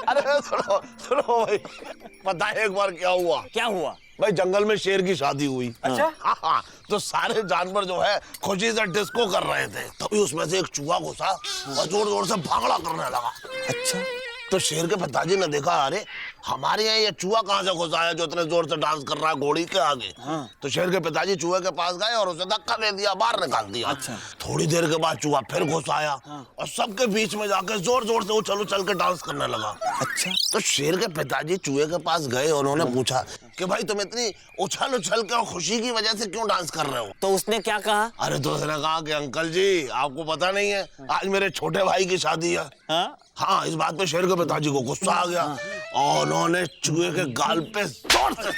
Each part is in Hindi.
अरे सुनो सुनो भाई, पता है एक बार क्या हुआ? क्या हुआ भाई? जंगल में शेर की शादी हुई। अच्छा। हाँ, तो सारे जानवर जो है खुशी से डिस्को कर रहे थे, तभी उसमें से एक चूहा घुसा और जोर जोर से भांगड़ा करने लगा। अच्छा। तो शेर के पिताजी ने देखा, अरे हमारे यहाँ ये चूहा कहाँ से घुसा है जो इतने जोर से डांस कर रहा है घोड़ी के आगे। हाँ। तो शेर के पिताजी चूहे के पास गए और उसे धक्का दे दिया, बाहर निकाल दिया। अच्छा। थोड़ी देर के बाद चूहा फिर घुस आया। हाँ। और सबके बीच में जाकर जोर जोर से उछल उछल के डांस करने लगा। अच्छा। तो शेर के पिताजी चूहे के पास गए, उन्होंने पूछा कि भाई तुम इतनी उछल उछल के और खुशी की वजह से क्यों डांस कर रहे हो? तो उसने क्या कहा? अरे तो उसने कहा कि अंकल जी आपको पता नहीं है, आज मेरे छोटे भाई की शादी है। हाँ? हाँ, इस बात पे शेर के पिताजी को गुस्सा आ गया और उन्होंने चूहे के गाल पे जोर से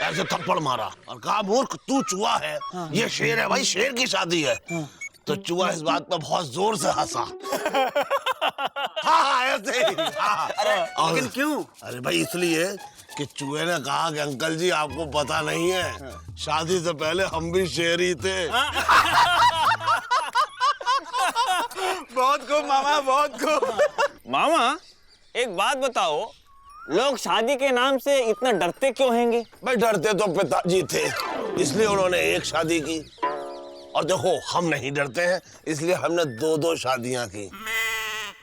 ऐसे थप्पड़ मारा और कहा, मूर्ख तू चूहा है, ये शेर है भाई, शेर की शादी है। तो चूहा इस बात पे बहुत जोर से हंसा। हाँ, ऐसे ही। हाँ। अरे लेकिन क्यों? अरे भाई इसलिए कि चूहे ने कहा कि अंकल जी आपको पता नहीं है, शादी से पहले हम भी शेर ही थे। बहुत खूब मामा, बहुत खूब। मामा एक बात बताओ, लोग शादी के नाम से इतना डरते क्यों हैंगे? भाई डरते तो पिताजी थे, इसलिए उन्होंने एक शादी की। और देखो हम नहीं डरते हैं, इसलिए हमने दो दो शादियां की।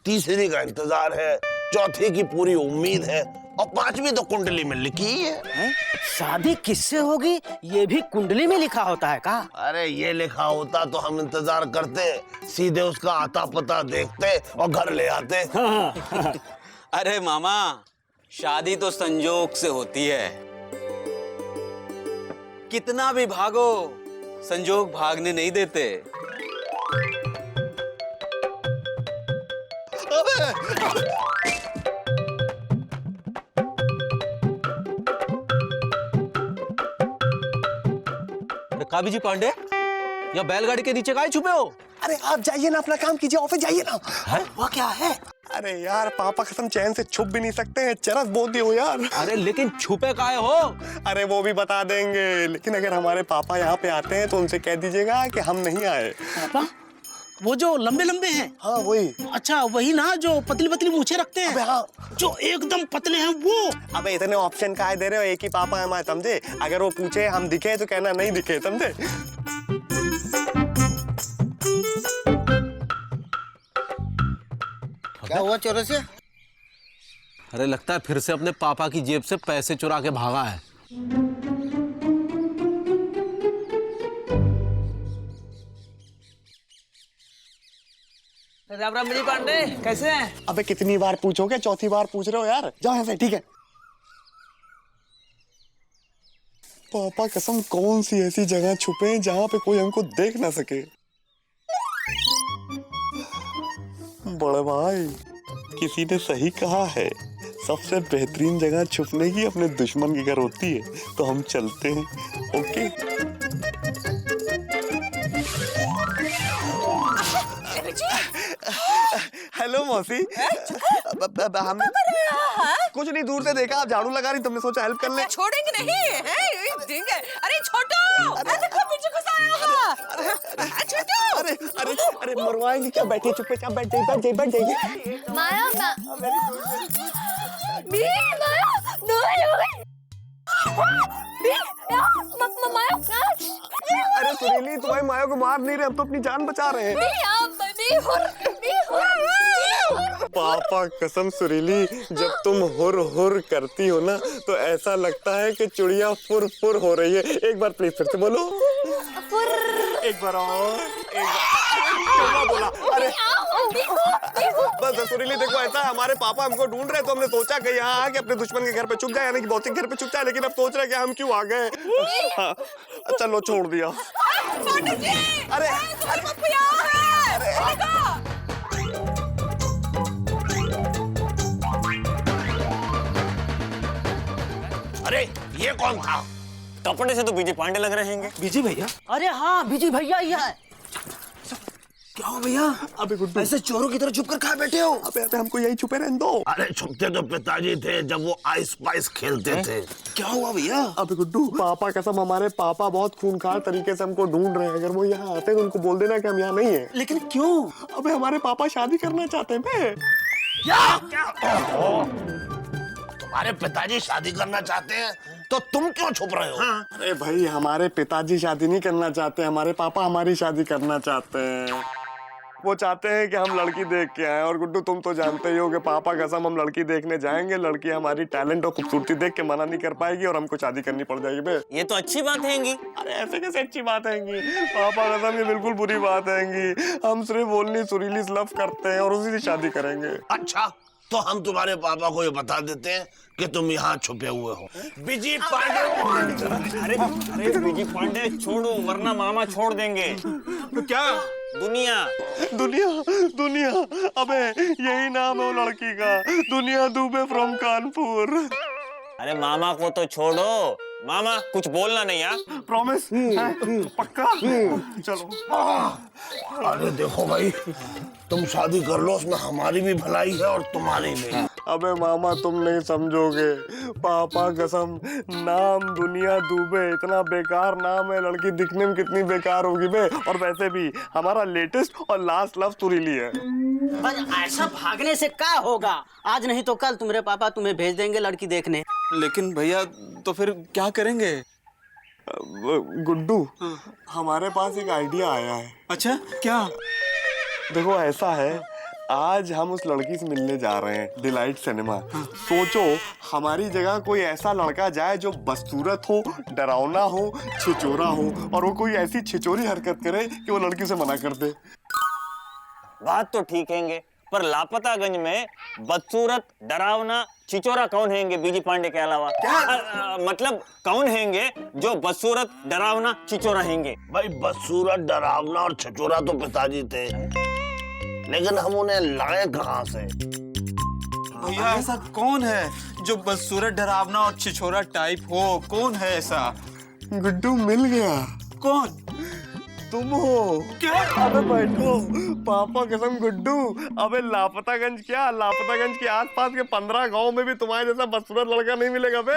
तीसरी का इंतजार है, चौथी की पूरी उम्मीद है और पांचवी तो कुंडली में लिखी ही है। शादी किससे होगी ये भी कुंडली में लिखा होता है का? अरे ये लिखा होता तो हम इंतजार करते, सीधे उसका आता पता देखते और घर ले आते। अरे मामा, शादी तो संजोग से होती है, कितना भी भागो संजोग भागने नहीं देते। काबी जी पांडे, या बैलगाड़ी के नीचे काहे छुपे हो? अरे आप जाइए ना, अपना काम कीजिए, ऑफिस जाइए ना। वो क्या है? अरे यार पापा कसम चैन से छुप भी नहीं सकते हैं, चरस बोल दिए हो यार। अरे लेकिन छुपे काहे हो? अरे वो भी बता देंगे, लेकिन अगर हमारे पापा यहाँ पे आते हैं तो उनसे कह दीजिएगा कि हम नहीं आए। पापा वो जो लंबे लंबे हैं? हाँ वही। अच्छा वही ना जो पतली पतली मूछें रखते हैं? अबे हाँ। जो एकदम पतले हैं वो? अबे इतने ऑप्शन काहे दे रहे हो, एक ही पापा है हमारे, समझे? अगर वो पूछे हम दिखे तो कहना नहीं दिखे, समझे? क्या हुआ चौरसिया? अरे लगता है फिर से अपने पापा की जेब से पैसे चुरा के भागा है। राम राम मेरी पांडे, कैसे हैं? अबे कितनी बार पूछोगे, चौथी बार पूछ रहे हो यार, जाओ यहाँ से, ठीक है? पापा कसम कौन सी ऐसी जगह छुपे हैं जहाँ पे कोई हमको देख ना सके? बड़े भाई किसी ने सही कहा है, सबसे बेहतरीन जगह छुपने की अपने दुश्मन के घर होती है, तो हम चलते हैं। ओके हेलो मौसी। हमने कुछ नहीं, दूर से देखा आप झाड़ू लगा रही, तुमने सोचा हेल्प कर ले। छोड़ेंगे नहीं है, ठीक है। अरे छोटू, देखो पीछे कुछ आया होगा। छोटू, अरे अरे अरे मरवाएंगे क्या, बैठिए चुपचाप बैठ जाइए, बैठ जाइए। माया अरे सुरीली तुम्हारी माया को मार नहीं रहे, हम तो अपनी जान बचा रहे हैं। पापा कसम सुरीली, जब तुम हुर हुर करती हो ना तो ऐसा लगता है कि चिड़िया फुर फुर हो रही है। एक बार प्लीज फिर से बोलो। एक बार और, एक बार बोला। अरे बस सुरीली देखो, ऐसा है हमारे पापा हमको ढूंढ रहे, तो हमने सोचा कि यहाँ आके अपने दुश्मन के घर पे छुप जाए, यानी कि भौतिक घर पे छुप जाए, लेकिन अब सोच रहे कि हम क्यों आ गए। हाँ, चलो छोड़ दिया। अरे अरे ये कौन था? कपड़े से तो बीजे पांडे लग रहे हैं। बिजी भैया? अरे हाँ बिजी भैया ही है। क्या हो भैया? अबे गुड्डू ऐसे चोरों की तरह छुप कर कहाँ बैठे हो? अबे हमको यही छुपे रहने दो। अरे छुपते तो पिताजी थे जब वो आइस पाइस खेलते थे। क्या हुआ भैया? अबे गुड्डू पापा कसम हमारे पापा बहुत खूंखार तरीके से हमको ढूंढ रहे हैं, अगर वो यहाँ आते तो उनको बोल देना कि हम यहाँ नहीं है। लेकिन क्यों? अबे हमारे पापा शादी करना चाहते हैं। तुम्हारे पिताजी शादी करना चाहते हैं तो तुम क्यों छुप रहे हो? अरे भाई, हमारे पिताजी शादी नहीं करना चाहते, हमारे पापा हमारी शादी करना चाहते हैं। वो चाहते हैं कि हम लड़की देख के आए। और गुड्डू, तुम तो जानते ही हो कि पापा कसम हम लड़की देखने जाएंगे, लड़की हमारी टैलेंट और खूबसूरती देख के मना नहीं कर पाएगी और हमको शादी करनी पड़ जाएगी बे। ये तो अच्छी बात हैगी। अरे ऐसे कैसे अच्छी बात हैगी? पापा कसम ये बिल्कुल बुरी बात हैगी। हम सिर्फ बोलनी सुरीली लव करते हैं और उसी से शादी करेंगे। अच्छा, तो हम तुम्हारे पापा को ये बता देते हैं कि तुम यहाँ छुपे हुए हो। बिजी पांडे। अरे बीजी पांडे छोड़ो, वरना मामा छोड़ देंगे। तो क्या? दुनिया। दुनिया? दुनिया? अबे यही नाम है वो लड़की का, दुनिया दुबे फ्रॉम कानपुर। अरे मामा को तो छोड़ो, मामा कुछ बोलना नहीं यार। प्रॉमिस? पक्का? चलो। अरे देखो भाई, तुम शादी कर लो, उसमें हमारी भी भलाई है और तुम्हारी भी। अबे मामा, तुम नहीं समझोगे। पापा कसम, नाम दुनिया दुबे इतना बेकार नाम है, लड़की दिखने में कितनी बेकार होगी बे। और वैसे भी हमारा लेटेस्ट और लास्ट लव सुरीली है। पर ऐसा भागने से क्या होगा? आज नहीं तो कल तुम्हारे पापा तुम्हें भेज देंगे लड़की देखने। लेकिन भैया, तो फिर क्या करेंगे? गुड्डू, हमारे पास एक आइडिया आया है। अच्छा, क्या? देखो ऐसा है, आज हम उस लड़की से मिलने जा रहे हैं डिलाइट सिनेमा। सोचो हमारी जगह कोई ऐसा लड़का जाए जो बदसूरत हो, डरावना हो, छिचोरा हो, और वो कोई ऐसी छिचोरी हरकत करे कि वो लड़की से मना कर दे। बात तो ठीक हैंगे, पर लापतागंज में बदसूरत, डरावना, छिचोरा कौन हैंगे बीजी पांडे के अलावा? मतलब कौन हैंगे जो बदसूरत, डरावना, छिचोरा हैंगे? भाई बदसूरत, डरावना और छचोरा तो पिताजी थे, लेकिन हम उन्हें लाए कहाँ से? भैया, ऐसा कौन है जो बदसूरत, डरावना और छिछोरा टाइप हो? कौन है ऐसा? गुड्डू, मिल गया। कौन? तुम हो। क्या? अबे बैठो, पापा कसम गुड्डू, अबे लापतागंज क्या, लापतागंज के आसपास के 15 गांव में भी तुम्हारे जैसा बदसूरत लड़का नहीं मिलेगा बे।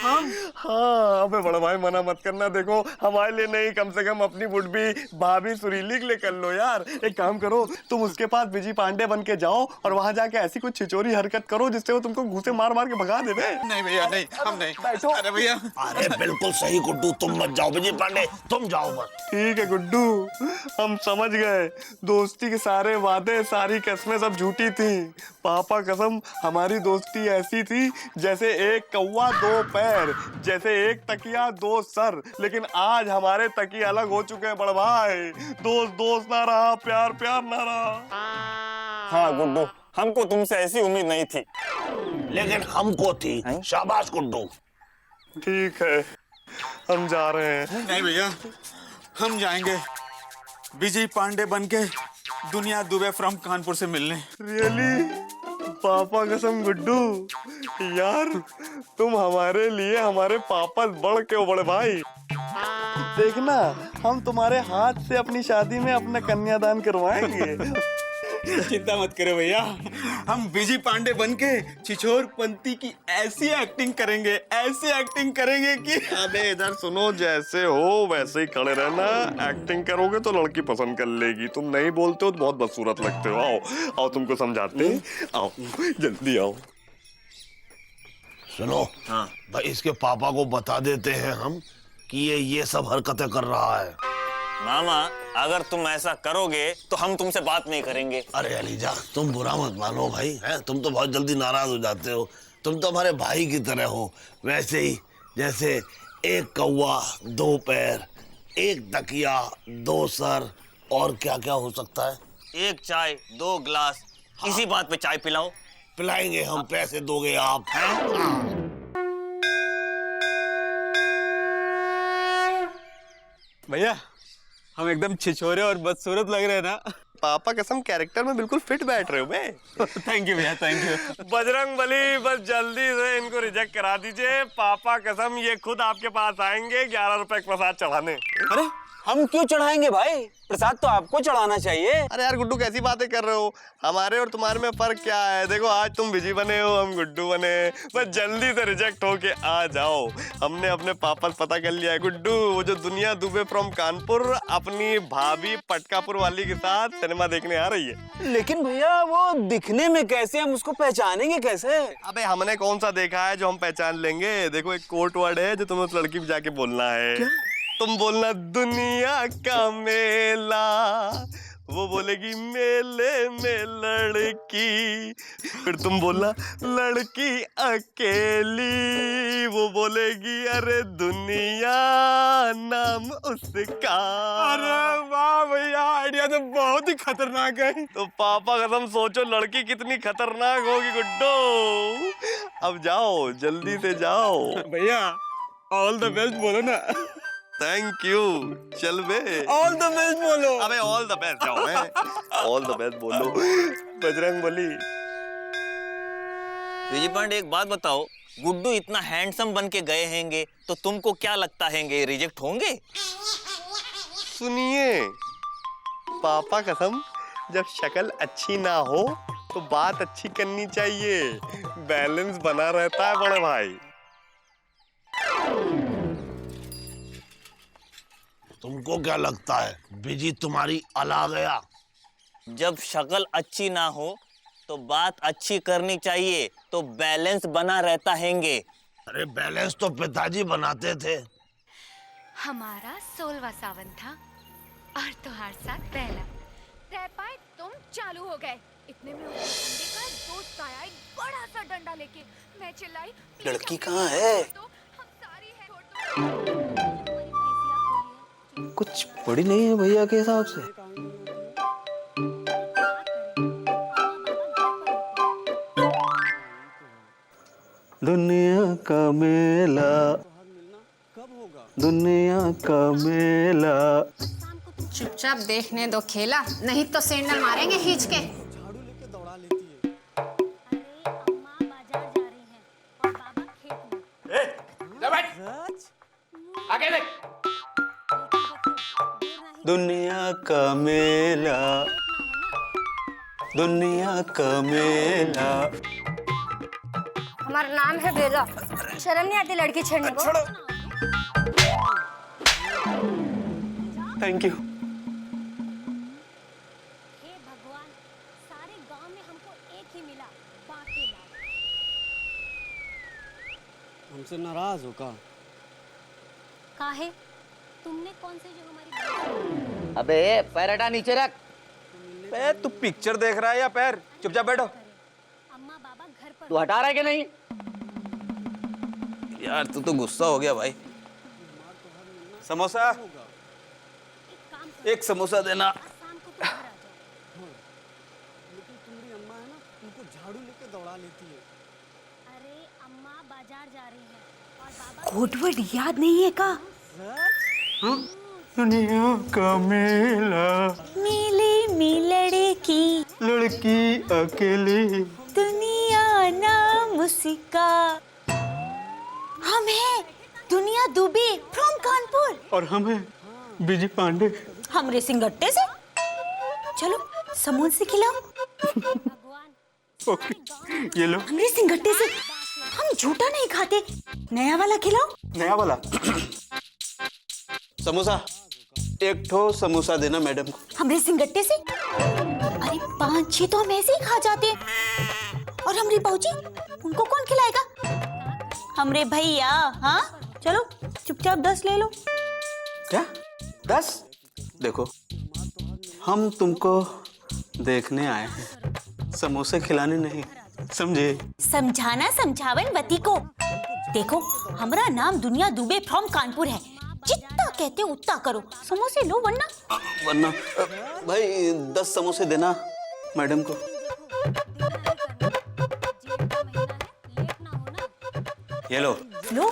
हाँ, अबे बड़ा भाई मना मत करना। देखो हमारे लिए नहीं, कम से कम अपनी बुढ़ी भाभी सुरीली के लिए कर लो यार। एक काम करो, तुम उसके पास बिजी पांडे बन के जाओ और वहां जाके ऐसी कुछ छिचोरी हरकत करो जिससे वो तुमको घूसे मार मार के भगा दे बे। नहीं भैया, नहीं, हम नहीं। बैठो। अरे भैया, अरे बिल्कुल सही गुड्डू, तुम मत जाओ, बिजी पांडे तुम जाओ बस। ठीक है गुड्डू, हम समझ गए। दोस्ती के सारे वादे, सारी कसमें सब झूठी थी। पापा कसम, हमारी दोस्ती ऐसी थी जैसे एक कौवा दो पैर, जैसे एक तकिया दो सर। लेकिन आज हमारे तकिए अलग हो चुके हैं बड़ भाई। दोस्त दोस्त ना रहा, प्यार प्यार ना रहा। हाँ गुड्डू, हमको तुमसे ऐसी उम्मीद नहीं थी। लेकिन हमको थी। शाबाश गुड्डू। ठीक है, हम जा रहे हैं। नहीं भैया, हम जाएंगे विजय पांडे बनके दुनिया दुबे फ्रॉम कानपुर से मिलने। रियली? पापा कसम गुड्डू, यार तुम हमारे लिए हमारे पापा बढ़ के हो बड़े भाई। देखना, हम तुम्हारे हाथ से अपनी शादी में अपना कन्यादान करवाएंगे। चिंता मत करो भैया, हम विजय पांडे बनके छिछोर पंती की ऐसी एक्टिंग करेंगे, ऐसी एक्टिंग करेंगे कि। अबे इधर सुनो, जैसे हो वैसे ही खड़े रहना। एक्टिंग करोगे तो लड़की पसंद कर लेगी, तुम नहीं बोलते हो तो बहुत बदसूरत लगते हो। आओ आओ, तुमको समझाते हैं, आओ जल्दी आओ। सुनो, हाँ भाई, इसके पापा को बता देते हैं हम कि ये सब हरकतें कर रहा है। मामा, अगर तुम ऐसा करोगे तो हम तुमसे बात नहीं करेंगे। अरे अलीजा, तुम बुरा मत मानो भाई, हैं? तुम तो बहुत जल्दी नाराज हो जाते हो। तुम तो हमारे भाई की तरह हो। वैसे ही जैसे एक कौवा दो पैर, एक तकिया दो सर, और क्या क्या हो सकता है? एक चाय दो गिलास। इसी बात पे चाय पिलाओ। पिलाएंगे हम, पैसे दोगे आप, हैं? भैया, हम एकदम छिछोरे और बदसूरत लग रहे हैं ना? पापा कसम, कैरेक्टर में बिल्कुल फिट बैठ रहे हो बे। थैंक यू भैया, थैंक यू। बजरंग बली, बस जल्दी से इनको रिजेक्ट करा दीजिए। पापा कसम, ये खुद आपके पास आएंगे 11 रुपए का प्रसाद चढ़ाने। अरे हम क्यों चढ़ाएंगे भाई? प्रसाद तो आपको चढ़ाना चाहिए। अरे यार गुड्डू, कैसी बातें कर रहे हो? हमारे और तुम्हारे में फर्क क्या है? देखो, आज तुम बिजी बने हो, हम गुड्डू बने। बस जल्दी से रिजेक्ट होके आ जाओ। हमने अपने पापा से पता कर लिया है गुड्डू, वो जो दुनिया दुबे फ्रॉम कानपुर अपनी भाभी पटकापुर वाली के साथ सिनेमा देखने आ रही है। लेकिन भैया वो दिखने में कैसे, हम उसको पहचानेंगे कैसे? अबे हमने कौन सा देखा है जो हम पहचान लेंगे? देखो, एक कोड वर्ड है जो तुम्हें उस लड़की पे जाके बोलना है। तुम बोलना दुनिया का मेला, वो बोलेगी मेले में लड़की। फिर तुम बोलना लड़की अकेली, वो बोलेगी अरे दुनिया नाम उसका। अरे वाह भैया, आइडिया तो बहुत ही खतरनाक है। तो पापा कसम सोचो लड़की कितनी खतरनाक होगी गुड्डो। अब जाओ, जल्दी से जाओ। भैया ऑल द बेस्ट बोलो ना। Thank you. चल बे, ऑल द बेस्ट बोलो। अबे ऑल द बेस्ट जाओ, मैं ऑल द बेस्ट बोलो। बजरंग बली। विजय पांडे एक बात बताओ, गुड्डू इतना हैंडसम बन के गए हैंगे तो तुमको क्या लगता हैंगे रिजेक्ट होंगे? सुनिए पापा कसम, जब शक्ल अच्छी ना हो तो बात अच्छी करनी चाहिए, बैलेंस बना रहता है बड़े भाई। तुमको क्या लगता है बिजी तुम्हारी अला गया? जब शक्ल अच्छी ना हो तो बात अच्छी करनी चाहिए, तो बैलेंस बना रहता हैंगे। अरे बैलेंस तो पिताजी बनाते थे। हमारा 16वां सावन था और तुम्हारे साथ पहला। रह पाए तुम चालू हो गए। इतने में उस बंदे का दोस्त आया एक बड़ा सा डंडा लेके। मैं चिल्लाई, लड़की कहाँ है? तो हम सारी है छोड़ दो। कुछ बड़ी नहीं है भैया के हिसाब से। दुनिया का मेला, दुनिया का मेला। चुपचाप देखने दो खेला, नहीं तो सैंडल मारेंगे खींच के। दुनिया का मेला, दुनिया का मेला। हमारा नाम है बेला, शर्म नहीं आती लड़की छेड़ने को? Thank you. हे भगवान, सारे गांव में हमको एक ही मिला, बाकी हमसे नाराज हो का? काहे? तुमने कौन से जो हमारी अबे पैर हटा, नीचे रख। ए, तू पिक्चर देख रहा है या पैर? चुपचाप बैठो। अम्मा बाबा घर पर तू हटा रहा है कि नहीं? यार तू तो गुस्सा हो गया भाई। समोसा, एक समोसा देना। शाम को घर आ जाओ। लेकिन तुम्हारी अम्मा है ना, तुमको झाड़ू लेके दौड़ा लेती है। अरे अम्मा बाजार जा रही है और बाबा कोडवर्ड याद नहीं है का? दुनिया का मेला, मेले में लड़की, लड़की अकेली। दुनिया नाम उसका। हम हैं दुनिया दुबे फ्रॉम कानपुर। और हम हैं बिजी पांडे। हम रेसिंग गट्टे से। चलो समोसे खिलाओ। ओके, ये लो। हम रेसिंग गट्टे से। हम झूठा नहीं खाते, नया वाला खिलाओ। नया वाला समोसा, एक ठो समोसा देना मैडम को। हम रेसिंग गट्टे से। अरे 5-6 तो हम ऐसे ही खा जाते हैं। और हमरे बाबूजी, उनको कौन खिलाएगा? हमरे भैया। हाँ चलो चुपचाप 10 ले लो। क्या 10? देखो, हम तुमको देखने आए हैं, समोसे खिलाने नहीं, समझे? समझाना समझावन वती को। देखो हमारा नाम दुनिया दुबे फ्रॉम कानपुर है, जितना कहते हो उतना करो। समोसे लो वरना भाई 10 समोसे देना मैडम को। ये लो लो।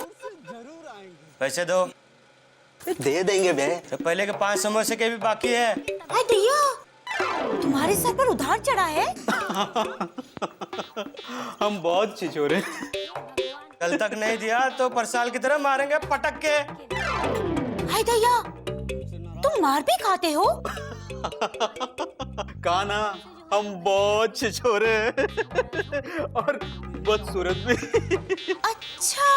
पैसे दो। दे देंगे बे। तो पहले के 5 समोसे के भी बाकी है। अरे भैया, तुम्हारे सर पर उधार चढ़ा है। हम बहुत छिछोरे। कल तक नहीं दिया तो परसाल की तरह मारेंगे पटक के। हाय भैया, तुम मार भी खाते हो? कहा ना, हम बहुत छिछोरे हैं और बदसूरत भी। अच्छा,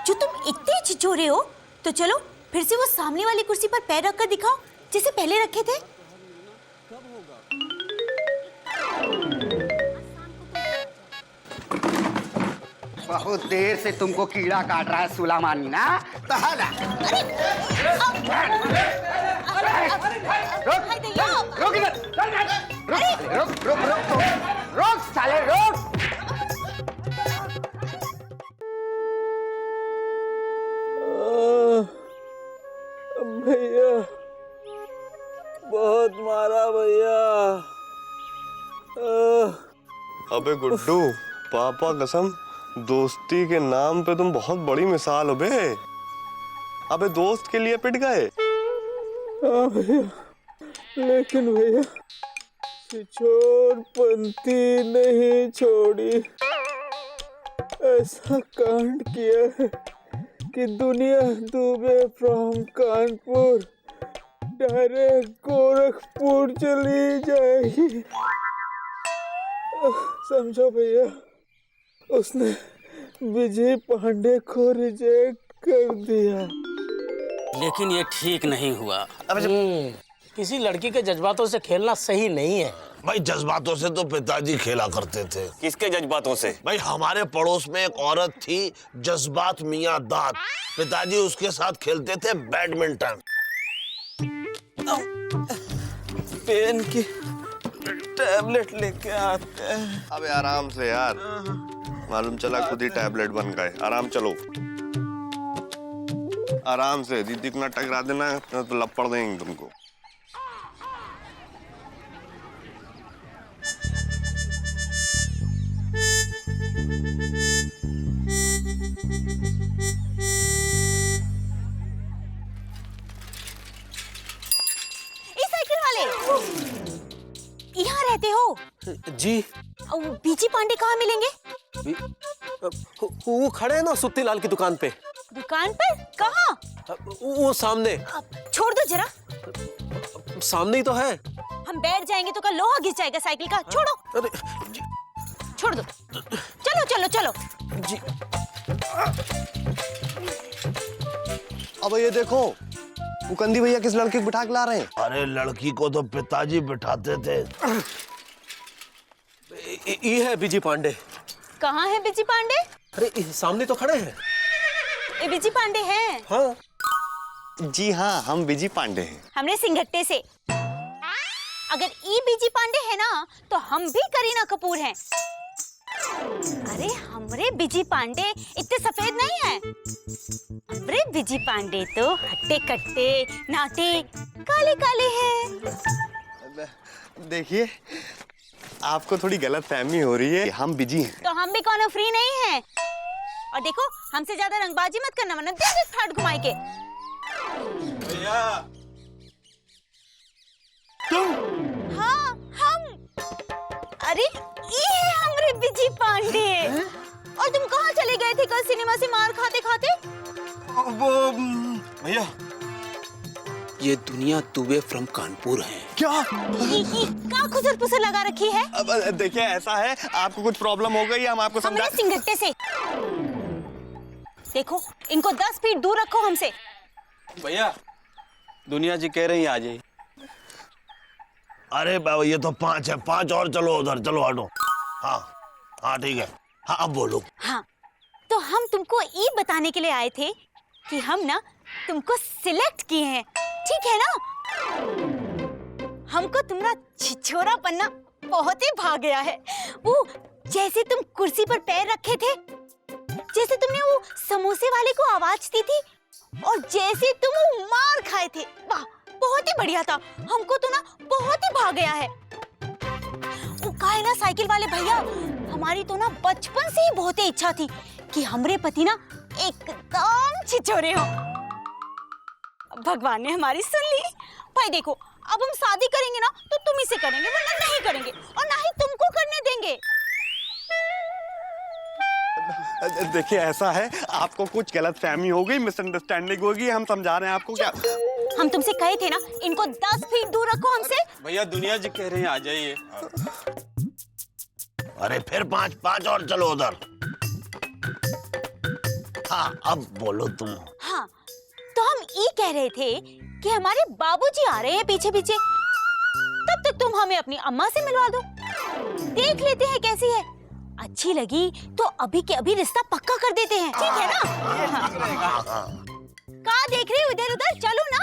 जो तुम इतने छिछोरे हो तो चलो फिर से वो सामने वाली कुर्सी पर पैर रखकर दिखाओ जैसे पहले रखे थे। बहुत देर से तुमको कीड़ा काट रहा है सुलामानी ना? रोक इधर, रोक साले रोक। भैया बहुत मारा भैया। अबे गुड्डू, पापा कसम दोस्ती के नाम पे तुम बहुत बड़ी मिसाल हो बे। अबे दोस्त के लिए पिट गए। हाँ भैया, लेकिन भैया छिछोरपंती नहीं छोड़ी। ऐसा कांड किया है कि दुनिया दुबे फ्रॉम कानपुर डायरेक्ट गोरखपुर चली जाएगी। समझो भैया, उसने विजय पांडे को रिजेक्ट कर दिया। लेकिन ये ठीक नहीं हुआ। किसी लड़की के जज्बातों से खेलना सही नहीं है। भाई जज्बातों से तो पिताजी खेला करते थे। किसके जज्बातों से? भाई हमारे पड़ोस में एक औरत थी, जज्बात मियां दाद। पिताजी उसके साथ खेलते थे बैडमिंटन। पेन की टैबलेट लेके आते हैं। अबे आराम से यार, मालूम चला खुद ही टैबलेट बन गए। आराम चलो, आराम से। दीदी को ना टकरा देना तो लपड़ देंगे तुमको। यहाँ रहते हो? जी। बीजी पांडे कहाँ मिलेंगे? वो खड़े हैं ना सुत्ती लाल की दुकान पे। दुकान पर? कहाँ? वो सामने। छोड़ दो जरा। सामने ही तो है। हम बैठ जाएंगे तो कल लोहा घिस जाएगा साइकिल का। छोड़ो। अरे छोड़ दो। चलो चलो चलो। जी। अब ये देखो, वो कंदी भैया किस लड़की को बिठा के ला रहे हैं। अरे लड़की को तो पिताजी बिठाते थे। ये है बीजी पांडे। कहाँ है बीजी पांडे? अरे सामने तो खड़े हैं। ये बीजी पांडे हैं? हाँ जी हाँ, हम बीजी पांडे हैं। हमने सिंघट्टे से। अगर ई बीजी पांडे है ना तो हम भी करीना कपूर हैं। अरे हमरे बीजी पांडे इतने सफेद नहीं हैं। हमरे बीजी पांडे तो हट्टे कट्टे नाटे काले काले हैं। देखिए, आपको थोड़ी गलत फहमी हो रही है। हम बिजी हैं। तो हम भी कौन फ्री नहीं हैं। और देखो, हमसे ज्यादा रंगबाजी मत करना वरना देंगे ठाट घुमाई के। भैया तुम? हाँ हम। अरे ये है हमरे बीजी पांडे। और तुम कहाँ चले गए थे कल सिनेमा से मार खाते खाते? वो भैया, ये दुनिया दुबे फ्रॉम कानपुर है। क्या? क्या खुसर पुसर लगा रखी है? अब देखिए, ऐसा है, आपको कुछ प्रॉब्लम हो गई, हम आपको समझा। हमने सिंघट्टे से। देखो, इनको 10 फीट दूर रखो हमसे। भैया दुनिया जी कह रही है आ जाइए। अरे बाबा, ये तो 5 है। 5 और चलो उधर, चलो हटो। हाँ हाँ ठीक है। हाँ अब बोलो। हाँ, तो हम तुमको ये बताने के लिए आए थे कि हम ना तुमको सिलेक्ट किए हैं, ठीक है ना? हमको तुम्हारा छिछोरा पन्ना बहुत ही भा गया है। वो जैसे तुम कुर्सी पर पैर रखे थे, जैसे तुमने वो समोसे वाले को आवाज दी थी, और जैसे तुम वो मार खाए थे, वाह बहुत ही बढ़िया था। हमको तो ना बहुत ही भा गया है। वो काहे ना साइकिल वाले भैया, हमारी तो ना बचपन से ही बहुत ही इच्छा थी कि हमरे पति ना एकदम छिछोरे हो। भगवान ने हमारी सुन ली। भाई देखो, अब हम शादी करेंगे ना तो तुम ही से करेंगे, वरना नहीं करेंगे, और ना ही तुमको करने देंगे। देखिए, ऐसा है, आपको कुछ गलत फहमी हो गई, मिसअंडरस्टैंडिंग होगी। हम समझा रहे हैं आपको। क्या हम तुमसे कहे थे ना, इनको 10 फीट दूर रखो हमसे। भैया दुनिया जी कह रहे हैं आ जाइए। अरे फिर 5 और चलो उधर। हाँ अब बोलो तुम। हाँ तो हम ये कह रहे थे कि हमारे बाबूजी आ रहे हैं पीछे पीछे, तब तक तुम हमें अपनी अम्मा से मिलवा दो, देख लेते हैं कैसी है। अच्छी लगी तो अभी के अभी रिश्ता पक्का कर देते हैं, ठीक है ना? कहाँ देख रहे हो इधर उधर, चलो ना।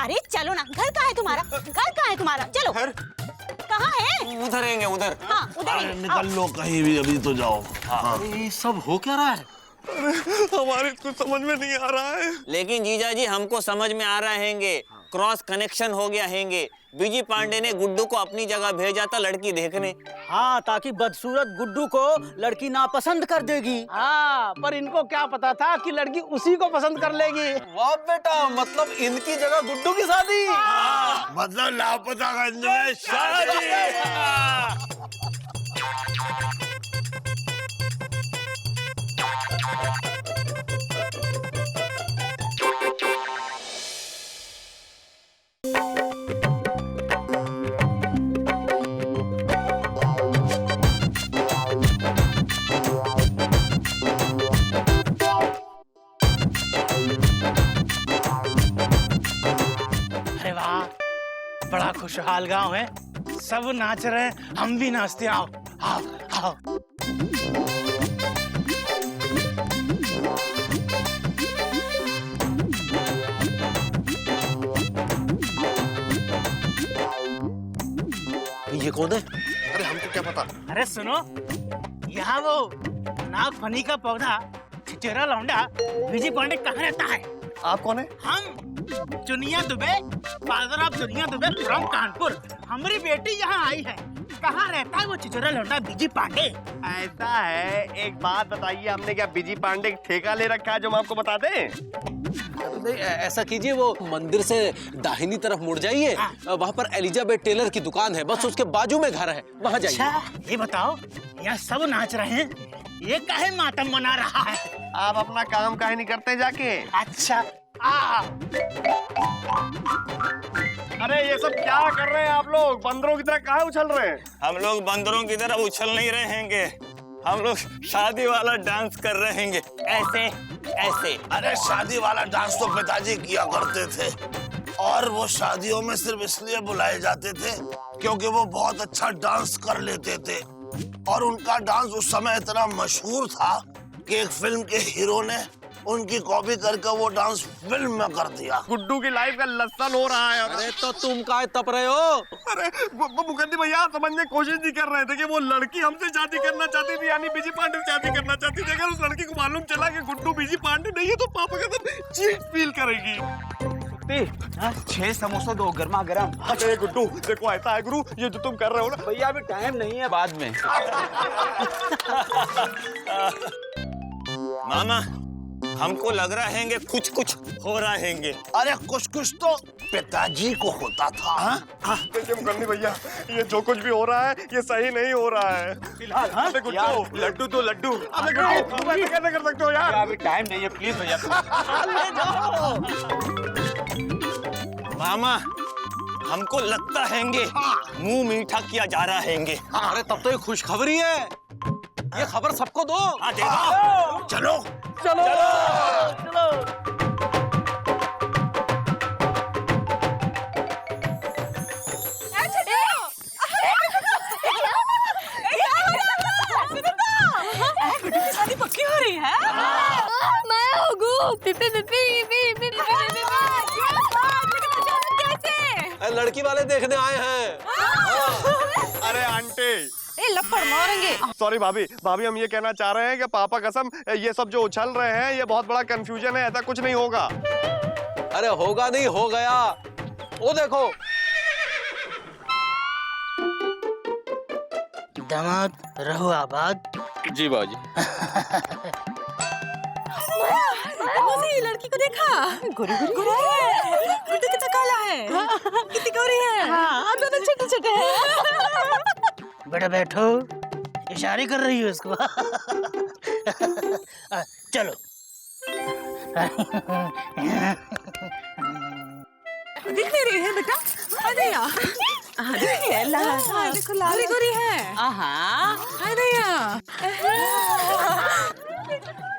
अरे चलो ना, घर कहाँ है तुम्हारा, घर कहाँ है तुम्हारा, चलो। कहाँ है? उधर रहेंगे उधर। हाँ उधर अरे ही। निकल लो कहीं भी, अभी तो जाओ। हाँ। ये सब हो क्या रहा है? हमारे कुछ समझ में नहीं आ रहा है। लेकिन जीजा जी हमको समझ में आ रहा हैंगे, क्रॉस कनेक्शन हो गया हैंगे। बीजी पांडे ने गुड्डू को अपनी जगह भेजा था लड़की देखने। हाँ, ताकि बदसूरत गुड्डू को लड़की नापसंद कर देगी। हाँ, पर इनको क्या पता था कि लड़की उसी को पसंद कर लेगी। वाह बेटा, मतलब इनकी जगह गुड्डू की शादी। मतलब लापतागंज में शादी। अरे वाह, बड़ा खुशहाल गांव है, सब नाच रहे हैं, हम भी नाचते हैं। आओ आओ आओ। ये कौन है? अरे हमको क्या पता। अरे सुनो, यहाँ वो नागफनी का पौधा चिचेरा लौंडा बीजी पांडे कहाँ रहता है? आप कौन है? हम Chuniya Dubey, father of Chuniya Dubey from Kanpur. हमारी बेटी यहाँ आई है। कहाँ रहता है वो चिचोरा लौंडा बीजी पांडे? ऐसा है, एक बात बताइए, हमने क्या बीजी पांडे ठेका ले रखा है जो हम आपको बता दें? नहीं, ऐसा कीजिए, वो मंदिर से दाहिनी तरफ मुड़ जाइए, वहाँ पर एलिजाबेथ टेलर की दुकान है, बस उसके बाजू में घर है, वहाँ जाइए। अच्छा, ये बताओ, यहाँ सब नाच रहे हैं, ये काहे मातम मना रहा है? आप अपना काम काहे नहीं करते जाके? अच्छा अरे ये सब क्या कर रहे हैं आप लोग? बंदरों की तरह कहाँ उछल रहे हैं? हम लोग बंदरों की तरह उछल नहीं रहे हैंगे, हम लोग शादी वाला डांस कर रहे हैंगे, ऐसे ऐसे। अरे शादी वाला डांस तो पिताजी किया करते थे, और वो शादियों में सिर्फ इसलिए बुलाए जाते थे क्योंकि वो बहुत अच्छा डांस कर लेते थे, और उनका डांस उस समय इतना मशहूर था कि एक फिल्म के हीरो ने उनकी कॉपी करके वो डांस फिल्म में कर दिया। गुड्डू की लाइफ का लसन हो रहा है। अरे तो तुम काहे तप रहे हो? अरे मुकद्दम भैया समझने की कोशिश नहीं कर रहे थे कि वो लड़की हमसे शादी करना चाहती थी, यानी बीजी पांडे से शादी करना चाहती थी। अगर उस लड़की को मालूम चला कि गुड्डू बीजी पांडे नहीं है तो पापा का तो चीट फील करेगी। 6 समोसा दो गर्मा गर्म। अरे गुड्डू देखो, ऐसा है गुरु, ये जो तुम कर रहे हो ना। भैया अभी टाइम नहीं है, बाद में। मामा हमको लग रहा हैंगे कुछ कुछ हो रहा हैंगे। अरे कुछ कुछ तो पिताजी को होता था। देखिए मुकद्दम भैया, ये जो कुछ भी हो रहा है ये सही नहीं हो रहा है फिलहाल। अरे गुड्डू, लड्डू तो लड्डू। अरे गुड्डू तुम ऐसे कैसे कर सकते हो यार? अभी टाइम नहीं है, प्लीज भैया। मामा हमको लगता हैंगे मुंह मीठा किया जा रहा हैंगे। अरे तब तो ये खुशखबरी है, ये खबर सबको दो। हाँ देखो, चलो चलो चलो। शादी पक्की हो रही है? मैं होगू पिपी पिपी पिपी अरे लड़की वाले देखने आए हैं। अरे आंटी, लपड़ मारेंगे। सॉरी भाभी, भाभी हम ये कहना चाह रहे हैं कि पापा कसम ये सब जो उछल रहे हैं ये बहुत बड़ा कंफ्यूजन है, ऐसा कुछ नहीं होगा। अरे होगा नहीं, हो गया, वो देखो। दामाद रहो आबाद। जी बाजी। ये लड़की को देखा, गोरी गोरी है, गुड्डू कितना काला है, कितनी गोरी है, हाँ दोनों छोटे छोटे हैं। बेटा बैठो, इशारे कर रही हो इसको। चलो। दिख नहीं रही है बेटा? हाय दया, हाँ देखिए लाल, हाँ देखो लाल गोरी है। हाँ हाय दया।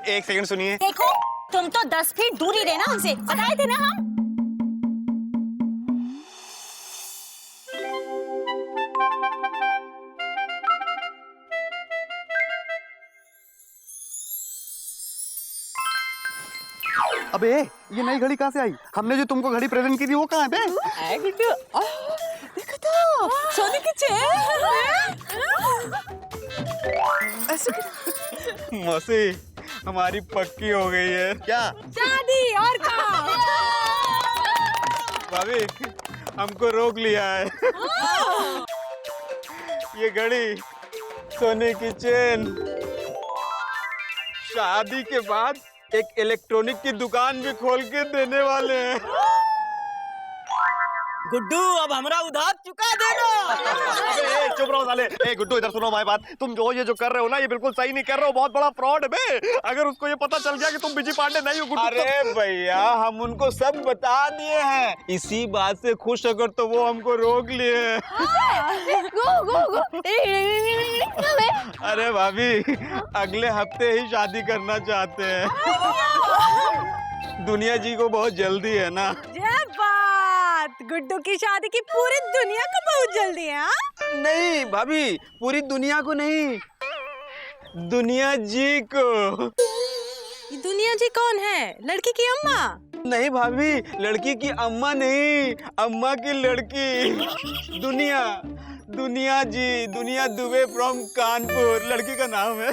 एक सेकंड सुनिए। देखो तुम तो 10 फीट दूर ही रहना उनसे, बताए थे ना हम। अबे ये नई घड़ी कहाँ से आई? हमने जो तुमको घड़ी प्रेजेंट की थी वो कहाँ है बे? गुड्डू, देखो तो सोने की चेन। मौसी हमारी पक्की हो गई है। क्या? शादी और क्या? भाभी हमको रोक लिया है। ये घड़ी, सोने की चेन, शादी के बाद एक इलेक्ट्रॉनिक की दुकान भी खोल के देने वाले हैं। गुड्डू अब हमरा उधार चुका देना। अबे चुप रहो साले। ए गुड्डू इधर सुनो हमारी बात। तुम ये जो कर रहे हो ना ये बिल्कुल सही नहीं कर रहे हो, बहुत बड़ा फ्रॉड है बे। अगर उसको ये पता चल गया कि तुम बिजी पांडे नहीं हो गुड्डू, अरे भैया हम उनको सब बता दिए हैं, इसी बात से खुश अगर तो वो हमको रोक लिए। अरे भाभी अगले हफ्ते ही शादी करना चाहते हैं। दुनिया जी को बहुत जल्दी है ना। गुड्डू की शादी की पूरी दुनिया को बहुत जल्दी है। नहीं भाभी पूरी दुनिया को नहीं, दुनिया जी को। ये दुनिया जी कौन है? लड़की की अम्मा? नहीं भाभी लड़की की अम्मा नहीं, अम्मा की लड़की। दुनिया, दुनिया जी, दुनिया दुबे फ्रॉम कानपुर लड़की का नाम है।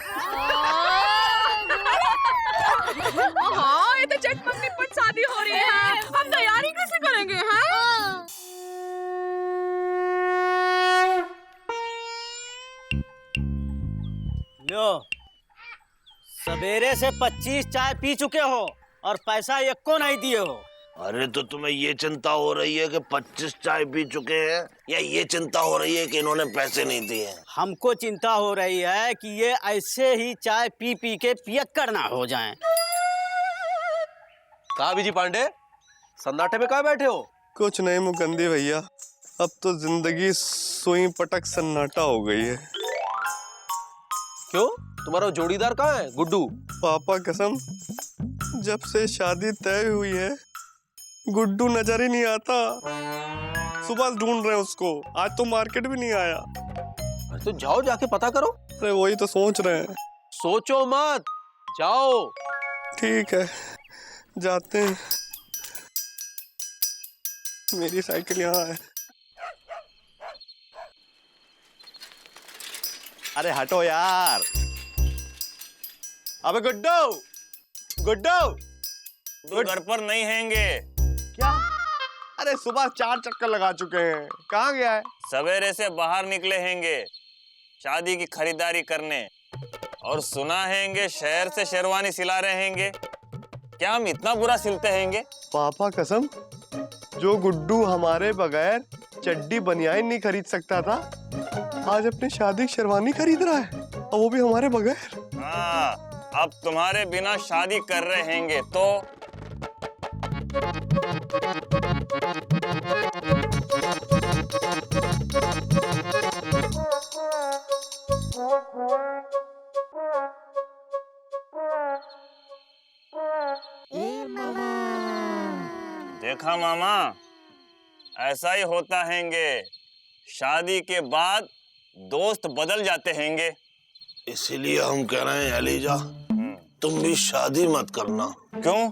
हाँ ये तो चटपट शादी हो रही है, हम तैयारी कैसे करेंगे? हाँ लो सवेरे से 25 चाय पी चुके हो और पैसा एक को नहीं दिए हो। अरे तो तुम्हें ये चिंता हो रही है कि 25 चाय पी चुके हैं, या ये चिंता हो रही है कि इन्होंने पैसे नहीं दिए? हमको चिंता हो रही है कि ये ऐसे ही चाय पी पी के पियक्कड़ ना हो जाएं। कहाँ बीजी पांडे, सन्नाटे में कहाँ बैठे हो? कुछ नहीं मुकंदी भैया, अब तो जिंदगी सुई पटक सन्नाटा हो गई है। क्यों, तुम्हारा जोड़ीदार कहाँ है गुड्डू? पापा कसम जब से शादी तय हुई है गुड्डू नजर ही नहीं आता। सुबह ढूंढ रहे हैं उसको, आज तो मार्केट भी नहीं आया। अरे तो जाओ जाके पता करो। अरे वही तो सोच रहे हैं। सोचो मत, जाओ। ठीक है जाते हैं। मेरी साइकिल यहाँ है। अरे हटो यार। अबे गुड्डू, गुड्डू घर पर नहीं हैंगे। क्या? अरे सुबह 4 चक्कर लगा चुके हैं, कहाँ गया है? सवेरे से बाहर निकले हैंगे शादी की खरीदारी करने, और सुना हैंगे शहर से शेरवानी सिला रहे हैंगे। क्या हम इतना बुरा सिलते हैंगे? पापा कसम जो गुड्डू हमारे बगैर चड्डी बनियान नहीं खरीद सकता था, आज अपनी शादी की शेरवानी खरीद रहा है, और वो भी हमारे बगैर। हाँ, अब तुम्हारे बिना शादी कर रहे हैंगे तो देखा मामा, ऐसा ही होता हैंगे। शादी के बाद दोस्त बदल जाते हैंगे। इसीलिए हम कह रहे हैं एलिजा तुम भी शादी मत करना। क्यों?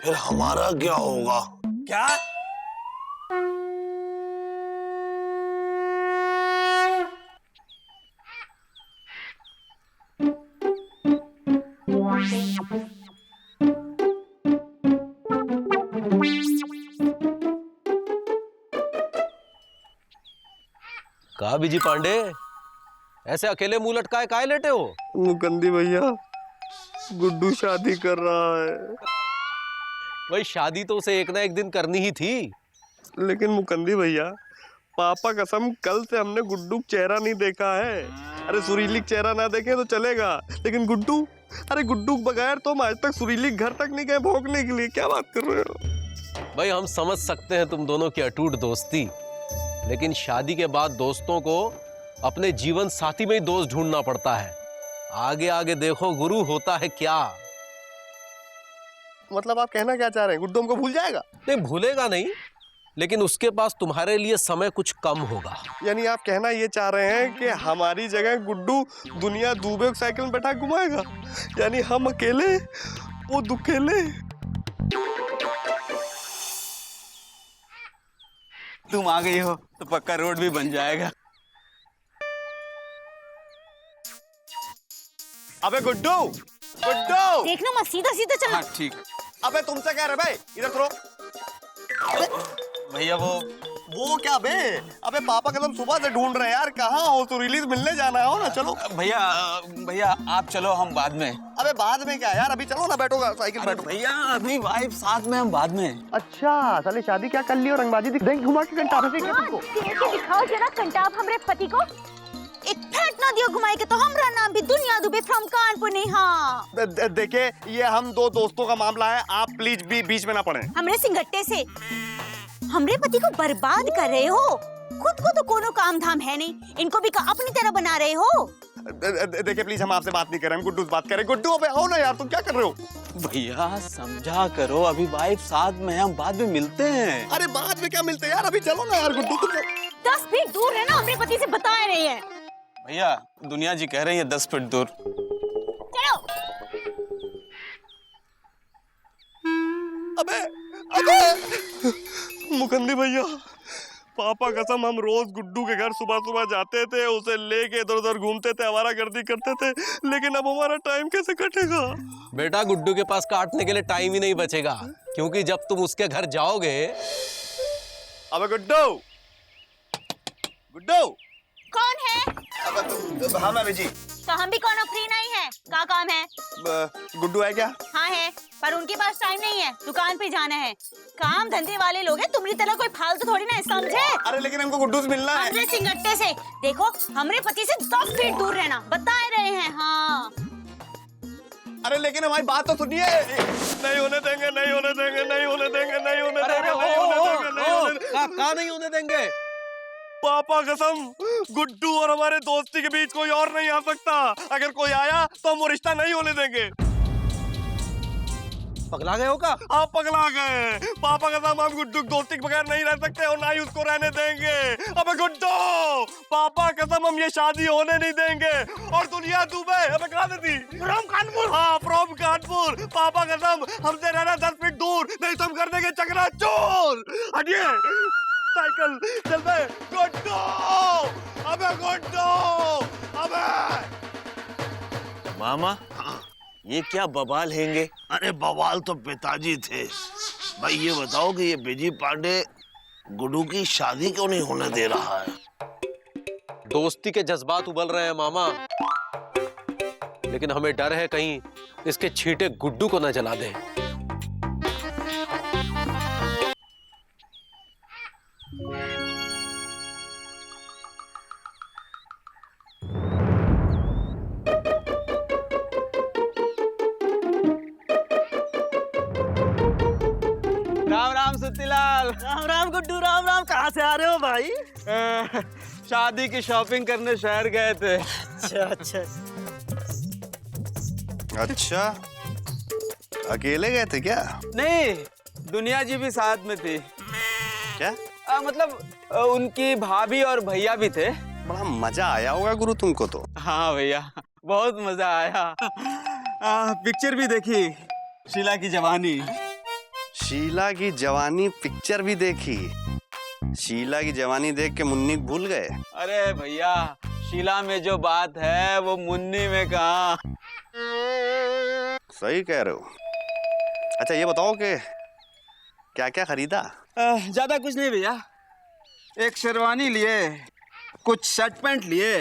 फिर हमारा क्या होगा? क्या? कहा बीजी पांडे, ऐसे अकेले मुंह लटकाए काहे लेटे हो? मुकंदी भैया गुड्डू शादी कर रहा है। भाई शादी तो उसे एक ना एक दिन करनी ही थी। लेकिन मुकंदी भैया पापा कसम कल से हमने गुड्डू चेहरा नहीं देखा है। अरे सुरीली चेहरा ना देखे तो चलेगा, लेकिन गुड्डू, अरे गुड्डू बगैर तो हम आज तक सुरीली घर तक नहीं गए भोंकने के लिए। क्या बात कर रहे हो? भाई हम समझ सकते हैं तुम दोनों की अटूट दोस्ती, लेकिन शादी के बाद दोस्तों को अपने जीवन साथी में ही दोस्त ढूंढना पड़ता है। आगे आगे देखो गुरु होता है क्या। मतलब आप कहना क्या चाह रहे हैं, गुड्डू हमको भूल जाएगा? नहीं भूलेगा नहीं, लेकिन उसके पास तुम्हारे लिए समय कुछ कम होगा। यानी आप कहना ये चाह रहे हैं कि हमारी जगह गुड्डू दुनिया दुबे को साइकिल में बैठा घुमाएगा, यानी हम अकेले वो दुकेले। तुम आ गई हो तो पक्का रोड भी बन जाएगा। अबे गुड्डू, गुड्डू देखना मत, सीधा सीधा चलना। हाँ ठीक। अबे तुमसे कह रहे भाई, इधर थ्रो। भैया वो क्या बे? अबे पापा कदम सुबह से ढूंढ रहे हैं यार, कहाँ हो? तो रिलीज मिलने जाना है, हो ना? चलो भैया आप चलो, हम बाद में। अबे बाद में क्या यार, अभी चलो ना, बैठो साइकिल बैठो। भैया अभी वाइफ साथ में, हम बाद में। अच्छा साले शादी क्या कर ली और रंगबाजी देख घुमा के घंटा से तुमको। दिखाओ जरा कंटाप हमरे पति को। एक फेंट ना दियो घुमाई के तो हमरा नाम भी दुनिया दुबे फ्रॉम कानपुर नहीं। हाँ देखिए ये हम दो दोस्तों का मामला है, आप प्लीज भी बीच में ना पड़े। हमरे सिंगट्टे से हमरे पति को बर्बाद कर रहे हो। खुद को तो कोनो काम धाम है नहीं, इनको भी अपनी तरह बना रहे हो। देखिए प्लीज, हम आपसे बात नहीं कर रहे, हम गुड्डू से बात कर रहे। गुड्डू अबे आओ ना यार, तुम क्या कर रहे हो? भैया समझा करो, अभी वाइफ साथ में है, हम बाद में मिलते हैं। अरे बाद में क्या मिलते हैं यार, अभी चलो ना यार। गुड्डू तुम 10 फीट दूर है ना, हमरे पति से बता रहे हैं। भैया दुनिया जी कह रही है 10 फीट दूर। चलो। अबे मुकंदी भैया, पापा कसम हम रोज गुड्डू के घर सुबह सुबह जाते थे, उसे लेके इधर उधर घूमते थे, आवारागर्दी करते थे, लेकिन अब हमारा टाइम कैसे कटेगा? बेटा गुड्डू के पास काटने के लिए टाइम ही नहीं बचेगा, क्योंकि जब तुम उसके घर जाओगे। अबे गुड्डू, गुड्डू कौन है? हाँ मैं जी। तो हम भी कोनो फ्री नहीं है, क्या काम है? गुड्डू है क्या? हाँ है, पर उनके पास टाइम नहीं है, दुकान पे जाना है। काम धंधे वाले लोग हैं, तुम्हारी तरह कोई फालतू थोड़ी ना है, समझे? अरे लेकिन हमको गुड्डू से मिलना है। हमरे सिंगट्टे से देखो, हमरे पति से 10 फीट दूर रहना बता रहे हैं। हाँ अरे लेकिन हमारी बात तो सुनिए। नहीं होने देंगे, नहीं होने देंगे, नहीं होने देंगे, नहीं होने देंगे, नहीं होने देंगे। कहाँ नहीं होने देंगे? पापा कसम, गुड्डू और हमारे दोस्ती के बीच कोई और नहीं आ सकता। अगर कोई आया तो हम वो रिश्ता नहीं होने देंगे। पगला गए हो का? आप पगला गए। पापा कसम, हम गुड्डू की दोस्ती के बगैर नहीं रह सकते और ना ही उसको रहने देंगे। अबे गुड्डू, पापा कसम हम ये शादी होने नहीं देंगे। और दुनिया दुबे, अबे कहाँ देती? फ्रॉम कानपुर। हाँ फ्रॉम कानपुर। पापा कसम हमसे रहना 10 फीट दूर, नहीं तो हम कर देंगे चकनाचूर। हटिए साइकिल, चल बे गुड्डू। अबे गुड्डू, अबे मामा ये क्या बवाल हैंगे? अरे बवाल तो पिताजी थे। भाई ये बताओ कि ये बिजी पांडे गुड्डू की शादी क्यों नहीं होने दे रहा है? दोस्ती के जज्बात उबल रहे हैं मामा, लेकिन हमें डर है कहीं इसके छींटे गुड्डू को न जला दें। राम राम सुत्तीलाल। राम राम गुड्डू, राम राम। कहाँ से आ रहे हो भाई? शादी की शॉपिंग करने शहर गए थे। अच्छा अच्छा अच्छा, अकेले गए थे क्या? नहीं, दुनिया जी भी साथ में थी। क्या? मतलब उनकी भाभी और भैया भी थे। बड़ा मजा आया होगा गुरु तुमको तो। हाँ भैया, बहुत मजा आया। पिक्चर भी देखी, शीला की जवानी। शीला की जवानी पिक्चर भी देखी? शीला की जवानी देख के मुन्नी भूल गए? अरे भैया, शीला में जो बात है वो मुन्नी में कहाँ। सही कह रहे हो। अच्छा ये बताओ कि क्या क्या खरीदा? ज्यादा कुछ नहीं भैया, एक शेरवानी लिए, कुछ शर्ट पैंट लिए,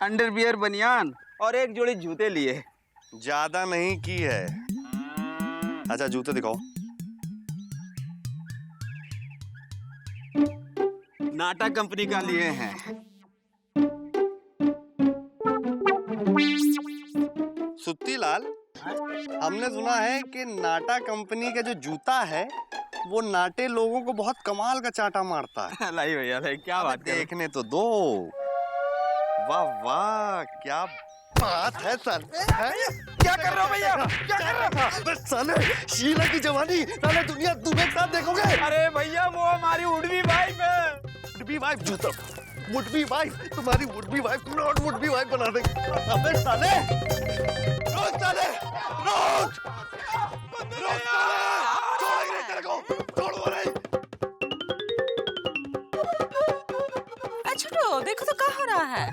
अंडरवियर बनियान और एक जोड़ी जूते लिए। ज्यादा नहीं की है। अच्छा जूते दिखाओ। नाटा कंपनी का लिए हैं। सुत्तीलाल, हमने सुना है कि नाटा कंपनी का जो जूता है वो नाटे लोगों को बहुत कमाल का चाटा मारता है। लाई भैया लाई, क्या बात कर रहे हो? देखने तो दो। वाह वाह, क्या बात है सर। क्या कर रहे हो भैया? क्या कर रहे हो? बस साले शीला की जवानी, साले दुनिया दुबे के साथ देखोगे। अरे भैया वो हमारी उड़वी वाइफ है। वुड-बी वाइफ जूता, वुड-बी वाइफ, तुम्हारी would-B wife not would-B wife बना देंगे। अबे साले, रोक साले, रोक, रोक साले, छोड़ेंगे तेरे को, छोड़ो नहीं। छोटू देखो तो क्या हो रहा है।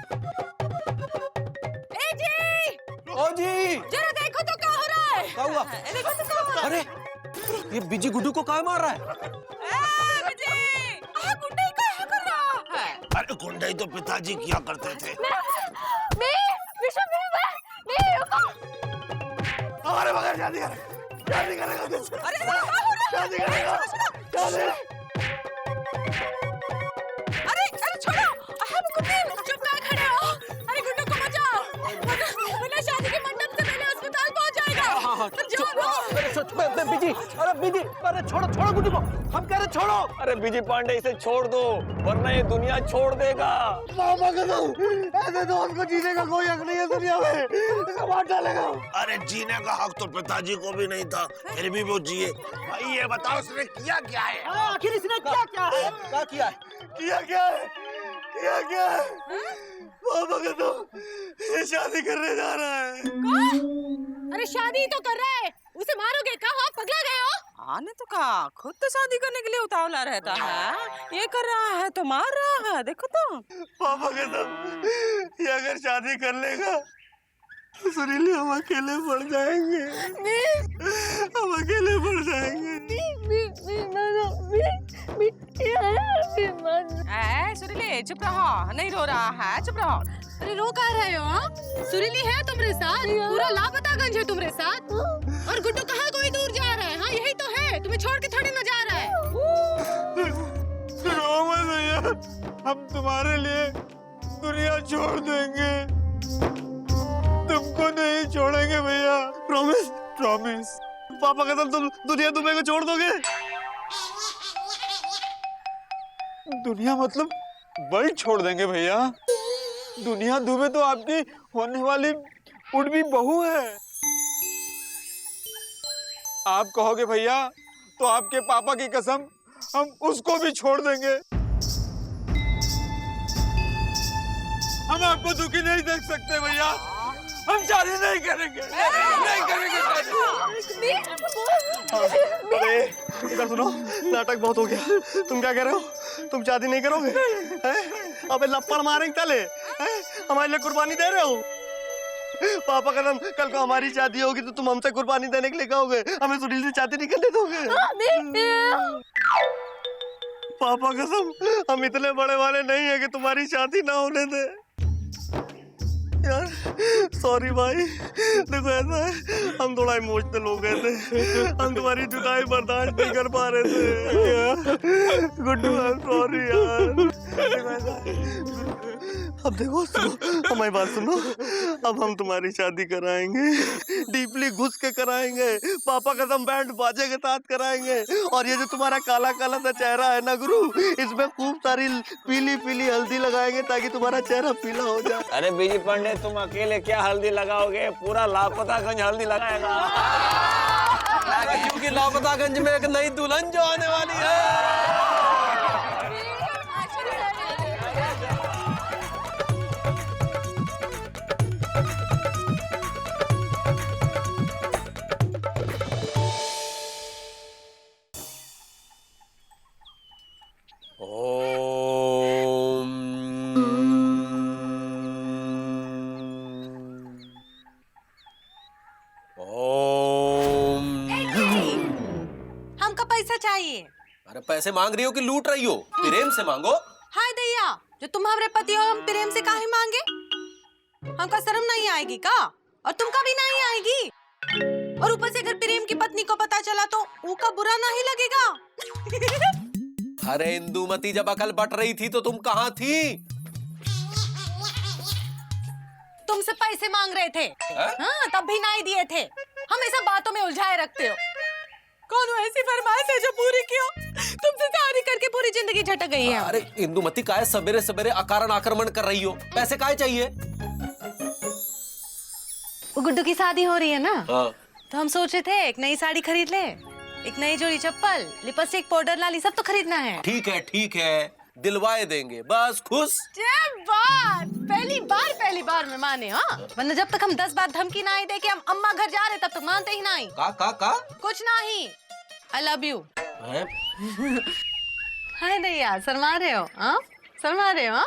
ए जी, ओ जी, जरा देखो तो क्या हो रहा है। क्या हुआ? देखो तो क्या हो रहा है। अरे ये बिजी गुड्डू को क्या मार रहा है? बिजी, गुंडे क्या कर रहा है? अरे गुंडाई तो पिताजी किया करते थे। हमारे बगैर शादी करेगा तुझसे। शादी करेगा। अरे छोड़ो, गुड्डू चुप कर खड़े हो। अरे गुड्डू को बचाओ, वरना शादी के मंडप से पहले अस्पताल पहुंच जाएगा। बिजी, अरे बिजी, अरे छोड़ो गुड्डू को, हम कह रहे छोड़ो। अरे बीजी पांडे इसे छोड़ दो वरना ये दुनिया छोड़ देगा। पापा कसम, ऐसे दोस्त को जीने का कोई हक नहीं है दुनिया में, इसको मार डालेगा। अरे जीने का हक तो पिताजी को भी नहीं था, फिर भी वो जिए। भाई ये बताओ उसने किया क्या है? आखिर इसने क्या क्या है? क्या किया है? किया क्या है? किया क्या है? पापा कसम, ये शादी करने जा रहा है। अरे शादी तो कर रहा है, उसे मारोगे क्या? हाँ, पगला गए हो? आने तो कहा, खुद तो शादी करने के लिए उतावला रहता है। ये कर रहा है तो मार रहा है, देखो तो। पापा कसम, ये अगर शादी कर लेगा तो सुरीली हम अकेले पड़ जाएंगे। हम अकेले पड़ जाएंगे। सुरीली चुप रहो, नहीं रो रहा है, चुप रहो। अरे रो कह रहे हो? सुरीली है तुम्हारे साथ, पूरा लापतागंज है तुम्हारे साथ। और गुड्डू कहाँ कोई दूर जा रहा है? हाँ यही तो है, तुम्हें छोड़ के थोड़ी ना जा रहा है। रो मत भैया, हम तुम्हारे लिए दुनिया छोड़ देंगे, तुमको नहीं छोड़ेंगे भैया। Promise, promise. पापा कसम, तुम दुनिया तुम्हें को छोड़ दोगे? दुनिया मतलब वर्ल्ड छोड़ देंगे भैया। दुनिया दुबे तो आपकी होने वाली उड़वी बहू है। आप कहोगे भैया तो आपके पापा की कसम हम उसको भी छोड़ देंगे। हम आपको दुखी नहीं देख सकते भैया, हम शादी नहीं करेंगे, नहीं करेंगे शादी। अरे इधर सुनो, नाटक बहुत हो गया। तुम क्या कह रहे हो? तुम शादी नहीं करोगे? अबे लप्पड़ मारेंगे तले, हमारे लिए कुर्बानी दे रहे हो? पापा कसम, कल को हमारी शादी होगी तो तुम हमसे कुर्बानी देने के लिए कहोगे, हमें सुनील से शादी नहीं करने दोगे? पापा कसम, हम इतने बड़े वाले नहीं है कि तुम्हारी शादी ना होने दे। यार सॉरी भाई, देखो ऐसा है, हम थोड़ा इमोशनल हो गए थे, हम तुम्हारी जुदाई बर्दाश्त नहीं कर पा रहे थे। गुड्डू आई एम सॉरी यार। देखो ऐसा है, अब देखो सुनो, हमारी बात सुनो, अब हम तुम्हारी शादी कराएंगे, डीपली घुस के कराएंगे, पापा कसम बैंड बाजे के साथ कराएंगे। और ये जो तुम्हारा काला काला सा चेहरा है ना गुरु, इसमें खूब सारी पीली पीली हल्दी लगाएंगे ताकि तुम्हारा चेहरा पीला हो जाए। अरे बीजी पांडे, तुम अकेले क्या हल्दी लगाओगे? पूरा लापतागंज हल्दी लगाएगा। क्योंकि लापतागंज में एक नई दुल्हन जो आने वाली है। हमका पैसा चाहिए। अरे पैसे मांग रही हो कि लूट रही हो? प्रेम से मांगो। हाय दैया, जो तुम हमारे पति हो, हम प्रेम से काहे मांगे? हमका शर्म नहीं आएगी का? और तुमका भी नहीं आएगी? और ऊपर से अगर प्रेम की पत्नी को पता चला तो उनका बुरा नहीं लगेगा? अरे इंदुमती, जब अकल बट रही थी तो तुम कहाँ थी? तुमसे पैसे मांग रहे थे। हाँ, तब भी नहीं दिए थे। हमेशा बातों में उलझाए रखते हो। कौन वो ऐसी फरमाइश है जो पूरी क्यों? तुमसे शादी करके पूरी जिंदगी झटक गई है। अरे इंदुमती, काहे सवेरे सवेरे अकारण आक्रमण कर रही हो? पैसे काहे चाहिए? वो गुड्डू की शादी हो रही है ना, हाँ। तो हम सोचे थे एक नई साड़ी खरीद ले, एक नई जोड़ी चप्पल, लिपस्टिक, पाउडर, लाली सब तो खरीदना है। ठीक है, दिलवाए देंगे, बस खुश। पहली बार में माने। हाँ, वरना जब तक हम 10 बार धमकी ना ही दे कि हम अम्मा घर जा रहे तब तक मानते ही नहीं। का कुछ नहीं। I love you। हाय दैया, शर्मा रहे हो? हाँ, शर्मा रहे हो? हाँ,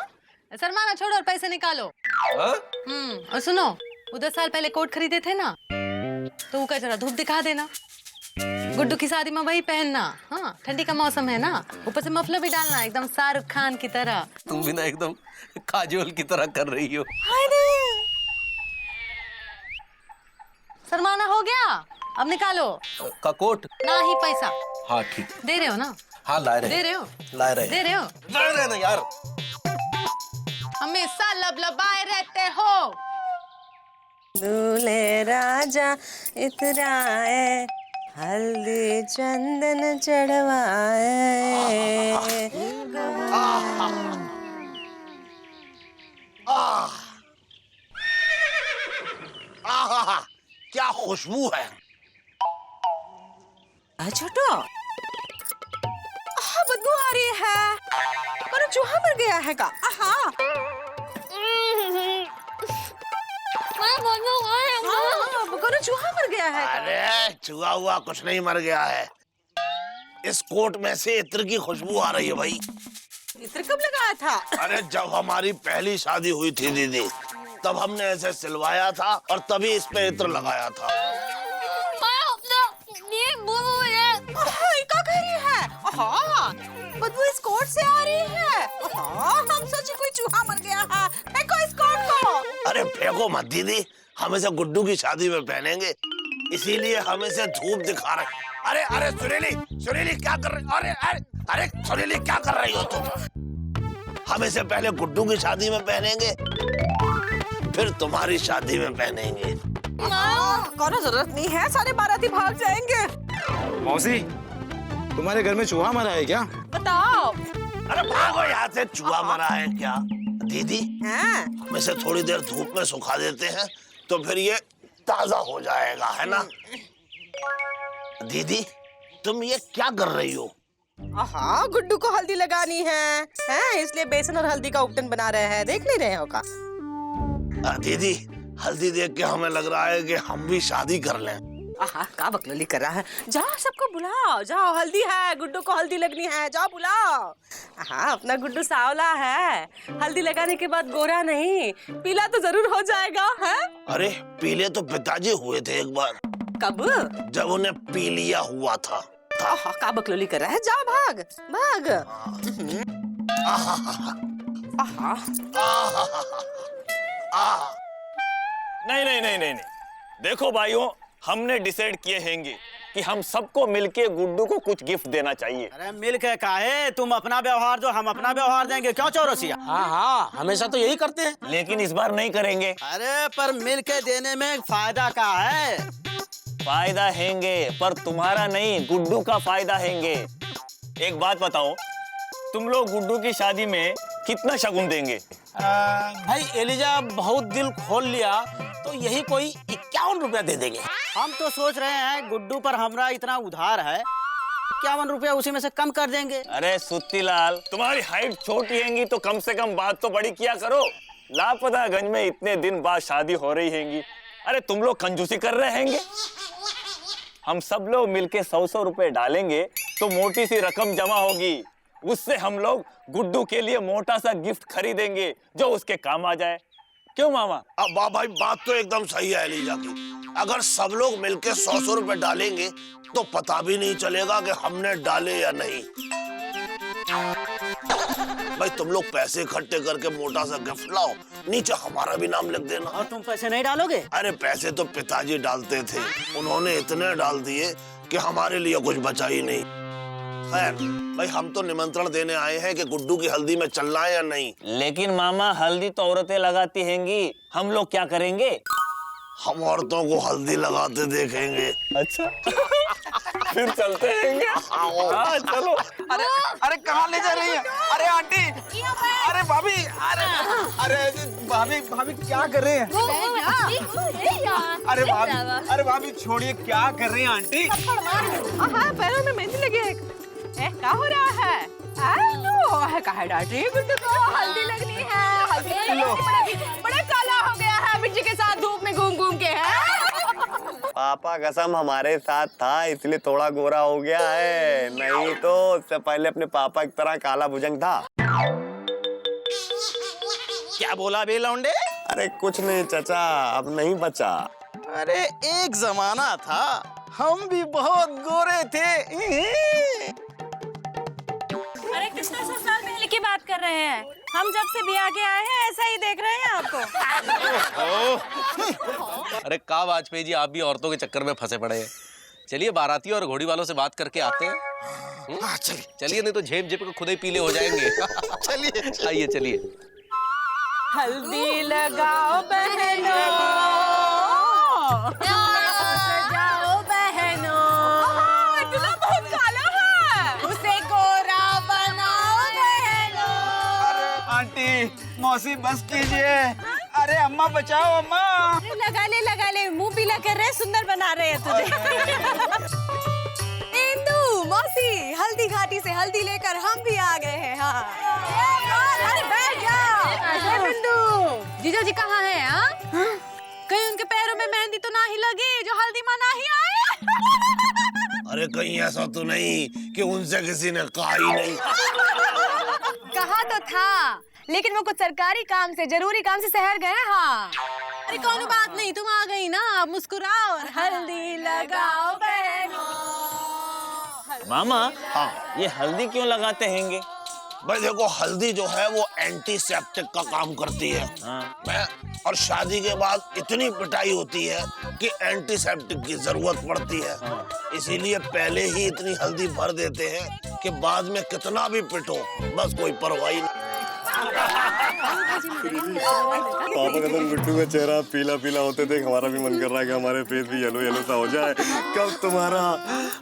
शर्माना छोड़ो और पैसे निकालो। और सुनो, वो 10 साल पहले कोट खरीदे थे ना, तो वो का जरा धूप दिखा देना। गुड्डू की शादी में वही पहनना। हाँ, ठंडी का मौसम है ना, ऊपर से मफलर भी डालना, एकदम शाहरुख खान की तरह। तुम भी ना एकदम काजोल की तरह कर रही हो। शर्माना हो गया, अब निकालो। का कोट ना ही पैसा। हाँ ठीक। दे रहे हो ना? हाँ ला रहे। दे रहे हो? ला रहे। दे रहे हो? ला रहे ना यार। हमेशा लबलबाए रहते हो। दूल्हे राजा इतराए, हल्दी चंदन चढ़वाए। क्या खुशबू है। छोटो, बदबू आ रही है, पर चूहा मर गया है का? चूहा मर गया है। अरे चूहा हुआ कुछ नहीं मर गया है। इस कोट में से इत्र की खुशबू आ रही है भाई। इत्र कब लगाया था? अरे जब हमारी पहली शादी हुई थी दीदी, तब हमने ऐसे सिलवाया था और तभी इस पे इत्र लगाया था। क्या कह रही है? बदबू इस कोट से आ रही है। हम सोचे कोई चूहा मर गया है। फेंको इस कोट को। अरे फेंको मत दीदी, हम इसे गुड्डू की शादी में पहनेंगे, इसीलिए हम इसे धूप दिखा रहे। अरे सुरीली क्या कर रही? अरे सुरीली क्या कर रही हो तुम? हम इसे पहले गुड्डू की शादी में पहनेंगे, फिर तुम्हारी शादी में पहनेंगे। कोई जरूरत नहीं है, सारे बाराती भाग जाएंगे। मौसी, तुम्हारे घर में चूहा मरा है क्या? बताओ। अरे भागो यहाँ से, चूहा मरा है क्या? दीदी, हम इसे थोड़ी देर धूप में सुखा देते हैं, तो फिर ये ताजा हो जाएगा, है ना? दीदी, तुम ये क्या कर रही हो? गुड्डू को हल्दी लगानी है, इसलिए बेसन और हल्दी का उपटन बना रहे हैं। देख नहीं रहे हो का? दीदी, हल्दी देख के हमें लग रहा है कि हम भी शादी कर लें। का बकलोली कर रहा है? जाओ सबको बुलाओ, जाओ, हल्दी है, गुड्डू को हल्दी लगनी है, जाओ बुलाओ। अपना गुड्डू सावला है, हल्दी लगाने के बाद गोरा नहीं, पीला तो जरूर हो जाएगा, है? अरे पीले तो पिताजी हुए थे एक बार। कब? जब उन्हें पी लिया हुआ था। का बकलोली कर रहा है? जाओ भाग भाग। नहीं, देखो भाइयों, हमने डिसाइड किए हैंगे कि हम सबको मिलके गुड्डू को कुछ गिफ्ट देना चाहिए। अरे मिल के काहे? तुम अपना व्यवहार दो, हम अपना व्यवहार देंगे। क्यों चौरसिया? हाँ, हमेशा तो यही करते हैं। लेकिन इस बार नहीं करेंगे। अरे पर मिल के देने में फायदा क्या है? फायदा हैंगे, पर तुम्हारा नहीं, गुड्डू का फायदा हैंगे। एक बात बताओ, तुम लोग गुड्डू की शादी में कितना शगुन देंगे? भाई एलिजा बहुत दिल खोल लिया, तो यही कोई 51 रुपया दे देंगे। हम तो सोच रहे हैं गुड्डू पर हमरा इतना उधार है, 51 रुपया उसी में से कम कर देंगे। अरे सुत्तीलाल, तुम्हारी हाइट छोटी हैंगी तो कम से कम बात तो बड़ी किया करो। लापतागंज में इतने दिन बाद शादी हो रही हैंगी, अरे तुम लोग कंजूसी कर रहे हैंगे। हम सब लोग मिलके 100 रुपए डालेंगे तो मोटी सी रकम जमा होगी, उससे हम लोग गुड्डू के लिए मोटा सा गिफ्ट खरीदेंगे जो उसके काम आ जाए। क्यों मामा? अब भाई बात तो एकदम सही है एलिजा की। अगर सब लोग मिलके 100 रुपए डालेंगे तो पता भी नहीं चलेगा कि हमने डाले या नहीं। भाई तुम लोग पैसे इकट्ठे करके मोटा सा गिफ्ट लाओ, नीचे हमारा भी नाम लिख देना। और तुम पैसे नहीं डालोगे? अरे पैसे तो पिताजी डालते थे, उन्होंने इतने डाल दिए कि हमारे लिए कुछ बचा ही नहीं। खैर भाई, हम तो निमंत्रण देने आए हैं कि गुड्डू की हल्दी में चलना है या नहीं। लेकिन मामा, हल्दी तो औरतें लगाती हैंगी, हम लोग क्या करेंगे? हम औरतों को हल्दी लगाते देखेंगे। अच्छा। फिर चलते हैं। हाँ चलो। अरे अरे कहाँ ले जा रही है? अरे आंटी, अरे भाभी, अरे भाभी भाभी क्या कर रहे हैं? अरे भाभी छोड़िए, क्या कर रही हैं आंटी? हाँ, पैरों में मेहंदी लगी है। क्या हो रहा है? कहा डांटी गुड्डू को हल्दी लगनी है। बड़ा काला हो गया है बिट्टी के साथ धूप में घूम घूम के। है पापा कसम हमारे साथ था इसलिए थोड़ा गोरा हो गया है, नहीं तो उससे पहले अपने पापा की तरह काला भुजंग था। क्या बोला बे लौंडे? अरे कुछ नहीं चाचा, अब नहीं बचा। अरे एक जमाना था हम भी बहुत गोरे थे। अरे कितना सौ साल पहले की बात कर रहे हैं? हम जब से ब्याह के आए हैं ऐसा ही देख रहे हैं आपको। अरे का वाजपेयी जी, आप भी औरतों के चक्कर में फंसे पड़े हैं। चलिए बाराती और घोड़ी वालों से बात करके आते हैं। चलिए, नहीं तो झेप झेप को खुद ही पीले हो जाएंगे। चलिए आइए चलिए। हल्दी लगाओ बहनों, जाओ बहनों। इतना बहुत काला है, उसे गोरा बनाओ बहनों। आंटी मौसी बस कीजिए। अरे अम्मा बचाओ अम्मा। लगा ले मुंह पीला कर रहे, सुंदर बना रहे हैं तुझे। इंदू मौसी हल्दी घाटी से हल्दी लेकर हम भी आ गए हैं। हाँ अरे बैठ जा। बिंदु जीजा जी कहाँ है? हाँ कहीं उनके पैरों में मेहंदी तो ना ही लगी जो हल्दी में ना ही आए? अरे कहीं ऐसा तो नहीं कि उनसे किसी ने कहा ही नहीं? कहा तो था, लेकिन वो कुछ सरकारी काम से, जरूरी काम से शहर गए। हाँ अरे कौन बात नहीं, तुम आ गई ना, अब मुस्कुराओ और हल्दी लगाओ बहनों। मामा, हाँ ये हल्दी क्यों लगाते हैंगे? भाई देखो, हल्दी जो है वो एंटीसेप्टिक का काम करती है। मैं और शादी के बाद इतनी पिटाई होती है कि एंटीसेप्टिक की जरूरत पड़ती है। इसीलिए पहले ही इतनी हल्दी भर देते हैं कि बाद में कितना भी पिटो बस कोई परवाह नहीं। पापा कसम गुड्डू का चेहरा पीला पीला होते देख हमारा भी मन कर रहा है कि हमारे फेस भी येलो येलो सा हो जाए। कब तुम्हारा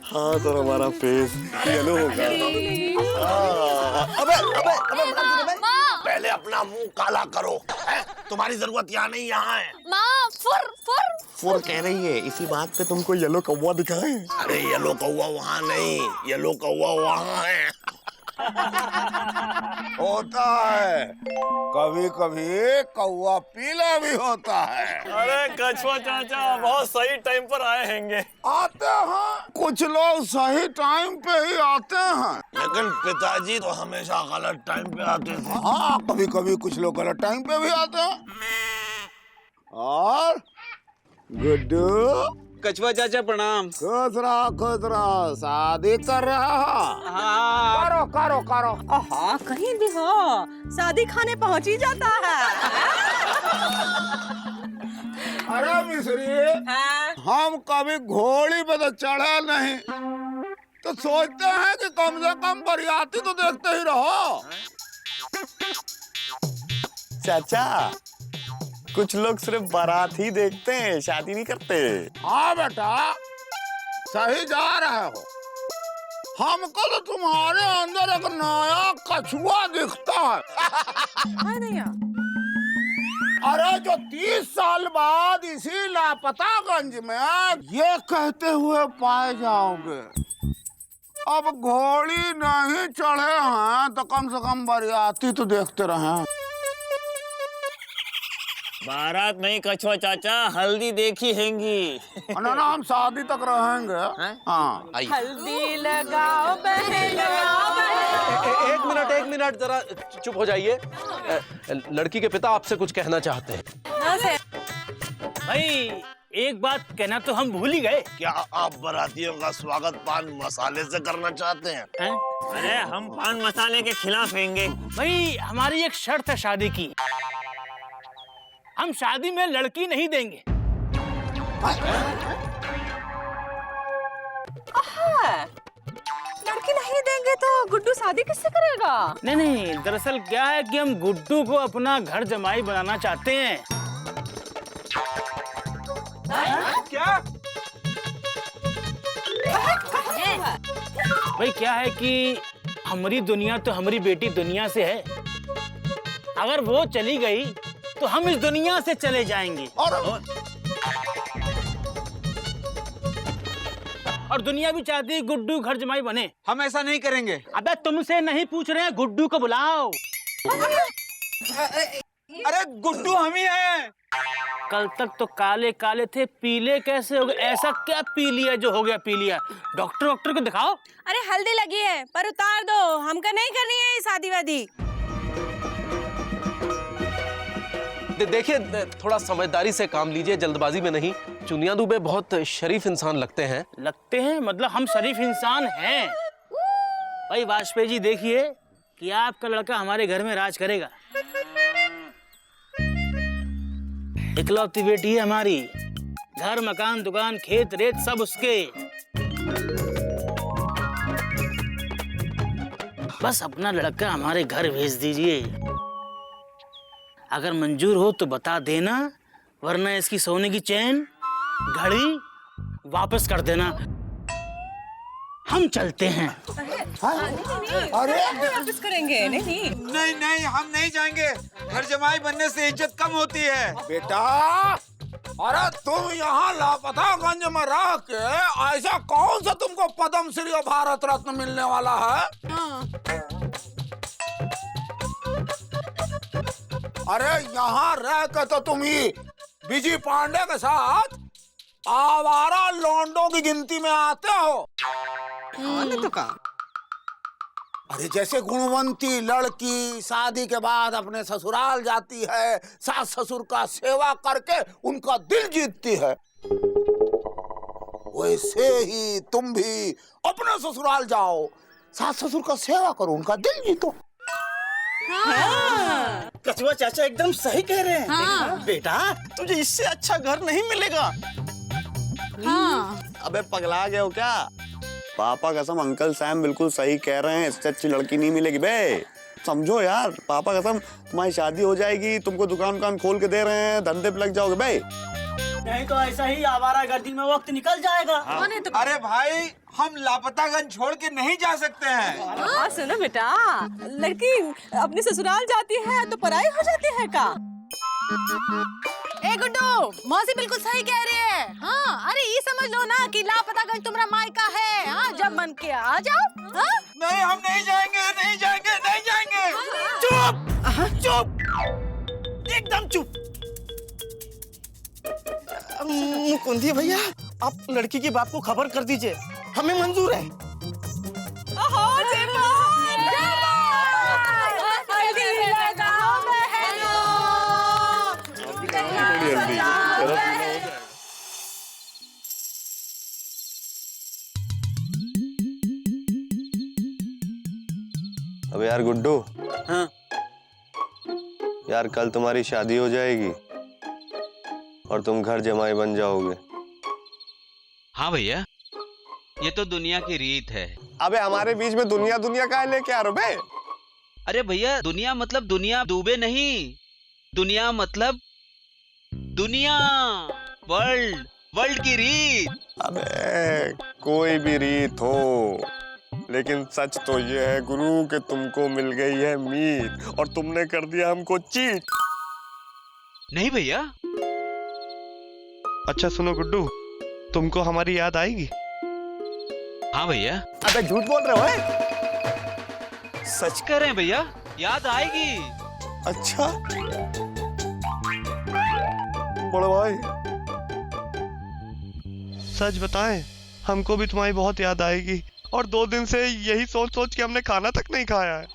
हाथ और हमारा फेस येलो होगा। अबे पहले अपना मुंह काला करो। तुम्हारी जरूरत यहाँ नहीं, यहाँ है। माँ फुर कह रही है, इसी बात पे तुमको येलो कौवा दिखाएं। अरे येलो कौवा वहाँ नहीं, येलो कौवा वहाँ है। होता है कभी कभी कौवा पीला भी होता है। अरे कछुआ चाचा बहुत सही टाइम पर आए हैंगे। आते हैं कुछ लोग सही टाइम पे ही आते हैं, लेकिन पिताजी तो हमेशा गलत टाइम पे आते थे। हाँ कभी कभी कुछ लोग गलत टाइम पे भी आते हैं। और गुड्डू कछुआ चाचा प्रणाम। खुश रहो, शादी कर रहा। हाँ करो। हाँ कहीं भी हो, शादी खाने पहुंच ही जाता है। अरे मिश्री, हम कभी घोड़ी पे तो चढ़े नहीं, तो सोचते हैं कि कम से कम बरियाती तो देखते ही रहो। चाचा कुछ लोग सिर्फ बारात ही देखते हैं, शादी नहीं करते। हाँ बेटा सही जा रहे हो। हमको तो तुम्हारे अंदर एक नया कछुआ दिखता है। अरे जो 30 साल बाद इसी लापतागंज में ये कहते हुए पाए जाओगे, अब घोड़ी नहीं चढ़े हैं तो कम से कम बरियाती तो देखते रहे। बारात नहीं कछुआ चाचा, हल्दी देखी हैंगी। ना हम शादी तक रहेंगे। हाँ हल्दी लगाओ बहनों। एक मिनट जरा चुप हो जाइए। लड़की के पिता आपसे कुछ कहना चाहते हैं। भाई एक बात कहना तो हम भूल ही गए। क्या आप बारातियों का स्वागत पान मसाले से करना चाहते हैं? अरे हम पान मसाले के खिलाफ हैंगे। भाई हमारी एक शर्त है शादी की, हम शादी में लड़की नहीं देंगे। लड़की नहीं देंगे तो गुड्डू शादी किससे करेगा? नहीं, दरअसल क्या है कि हम गुड्डू को अपना घर जमाई बनाना चाहते हैं। क्या? भाई क्या है कि हमारी दुनिया तो हमारी बेटी दुनिया से है, अगर वो चली गई तो हम इस दुनिया से चले जाएंगे और दुनिया भी चाहती है गुड्डू घर जमाई बने। हम ऐसा नहीं करेंगे। अबे तुमसे नहीं पूछ रहे हैं, गुड्डू को बुलाओ। अरे गुड्डू हम ही हैं। कल तक तो काले काले थे, पीले कैसे हो गए? ऐसा क्या पी लिया जो हो गया पी लिया? डॉक्टर को दिखाओ। अरे हल्दी लगी है पर उतार दो, हमका नहीं करनी है ये शादी वादी। देखिए थोड़ा समझदारी से काम लीजिए, जल्दबाजी में नहीं। चुनिया दुबे बहुत शरीफ इंसान लगते हैं। लगते हैं मतलब हम शरीफ इंसान हैं। भाई वाजपेयी जी देखिए कि आपका लड़का हमारे घर में राज करेगा। इकलौती बेटी है हमारी, घर मकान दुकान खेत रेत सब उसके। बस अपना लड़का हमारे घर भेज दीजिए। अगर मंजूर हो तो बता देना, वरना इसकी सोने की चैन घड़ी वापस कर देना। हम चलते हैं। अरे वापस करेंगे? नहीं नहीं हम नहीं जाएंगे। घर जमाई बनने से इज्जत कम होती है। बेटा, अरे तुम यहाँ लापतागंज में रह के ऐसा कौन सा तुमको पद्म श्री और भारत रत्न मिलने वाला है? अरे यहाँ रह के तो तुम ही बीजी पांडे के साथ आवारा लौंडों की गिनती में आते हो। तो का अरे जैसे गुणवंती लड़की शादी के बाद अपने ससुराल जाती है, सास ससुर का सेवा करके उनका दिल जीतती है, वैसे ही तुम भी अपने ससुराल जाओ, सास ससुर का सेवा करो, उनका दिल जीतो। कछुआ चाचा एकदम सही कह रहे हैं। बेटा तुझे इससे अच्छा घर नहीं मिलेगा। अबे पगला गए हो क्या? पापा कसम अंकल सैम बिल्कुल सही कह रहे हैं, इससे अच्छी लड़की नहीं मिलेगी बे। समझो यार, पापा कसम तुम्हारी शादी हो जाएगी, तुमको दुकान खोल के दे रहे हैं, धंधे पे लग जाओगे बे। नहीं तो ऐसा ही आवारागर्दी में वक्त निकल जाएगा। अरे भाई हम लापतागंज छोड़ के नहीं जा सकते हैं। सुनो बेटा, लड़की अपने ससुराल जाती है तो पराई हो जाती है का? ए गुड्डू, मौसी बिल्कुल सही कह रही है। हाँ, अरे ये समझ लो ना कि लापतागंज तुम्हारा मायका है। हाँ, जब मन किया आ जाओ। हाँ? नहीं हम नहीं जाएंगे, नहीं जाएंगे, नहीं जाएंगे। चुप चुप, एकदम चुप। कुंती भैया, आप लड़की के बाप को खबर कर दीजिए, हमें मंजूर है। अब यार गुड्डू, हाँ? यार कल तुम्हारी शादी हो जाएगी और तुम घर जमाई बन जाओगे। हाँ भैया, ये तो दुनिया की रीत है। अबे हमारे बीच में दुनिया दुनिया का लेके आ रहे हो बे? अरे भैया, दुनिया मतलब दुनिया डूबे नहीं, दुनिया मतलब दुनिया, वर्ल्ड की रीत। अबे कोई भी रीत हो, लेकिन सच तो ये है गुरु कि तुमको मिल गई है मीत और तुमने कर दिया हमको चीट। नहीं भैया। अच्छा सुनो गुड्डू, तुमको हमारी याद आएगी? हाँ भैया। अबे झूठ बोल रहे हो? सच कह रहे हैं भैया, याद आएगी। अच्छा बड़े भाई, सच बताएं, हमको भी तुम्हारी बहुत याद आएगी और 2 दिन से यही सोच सोच के हमने खाना तक नहीं खाया है।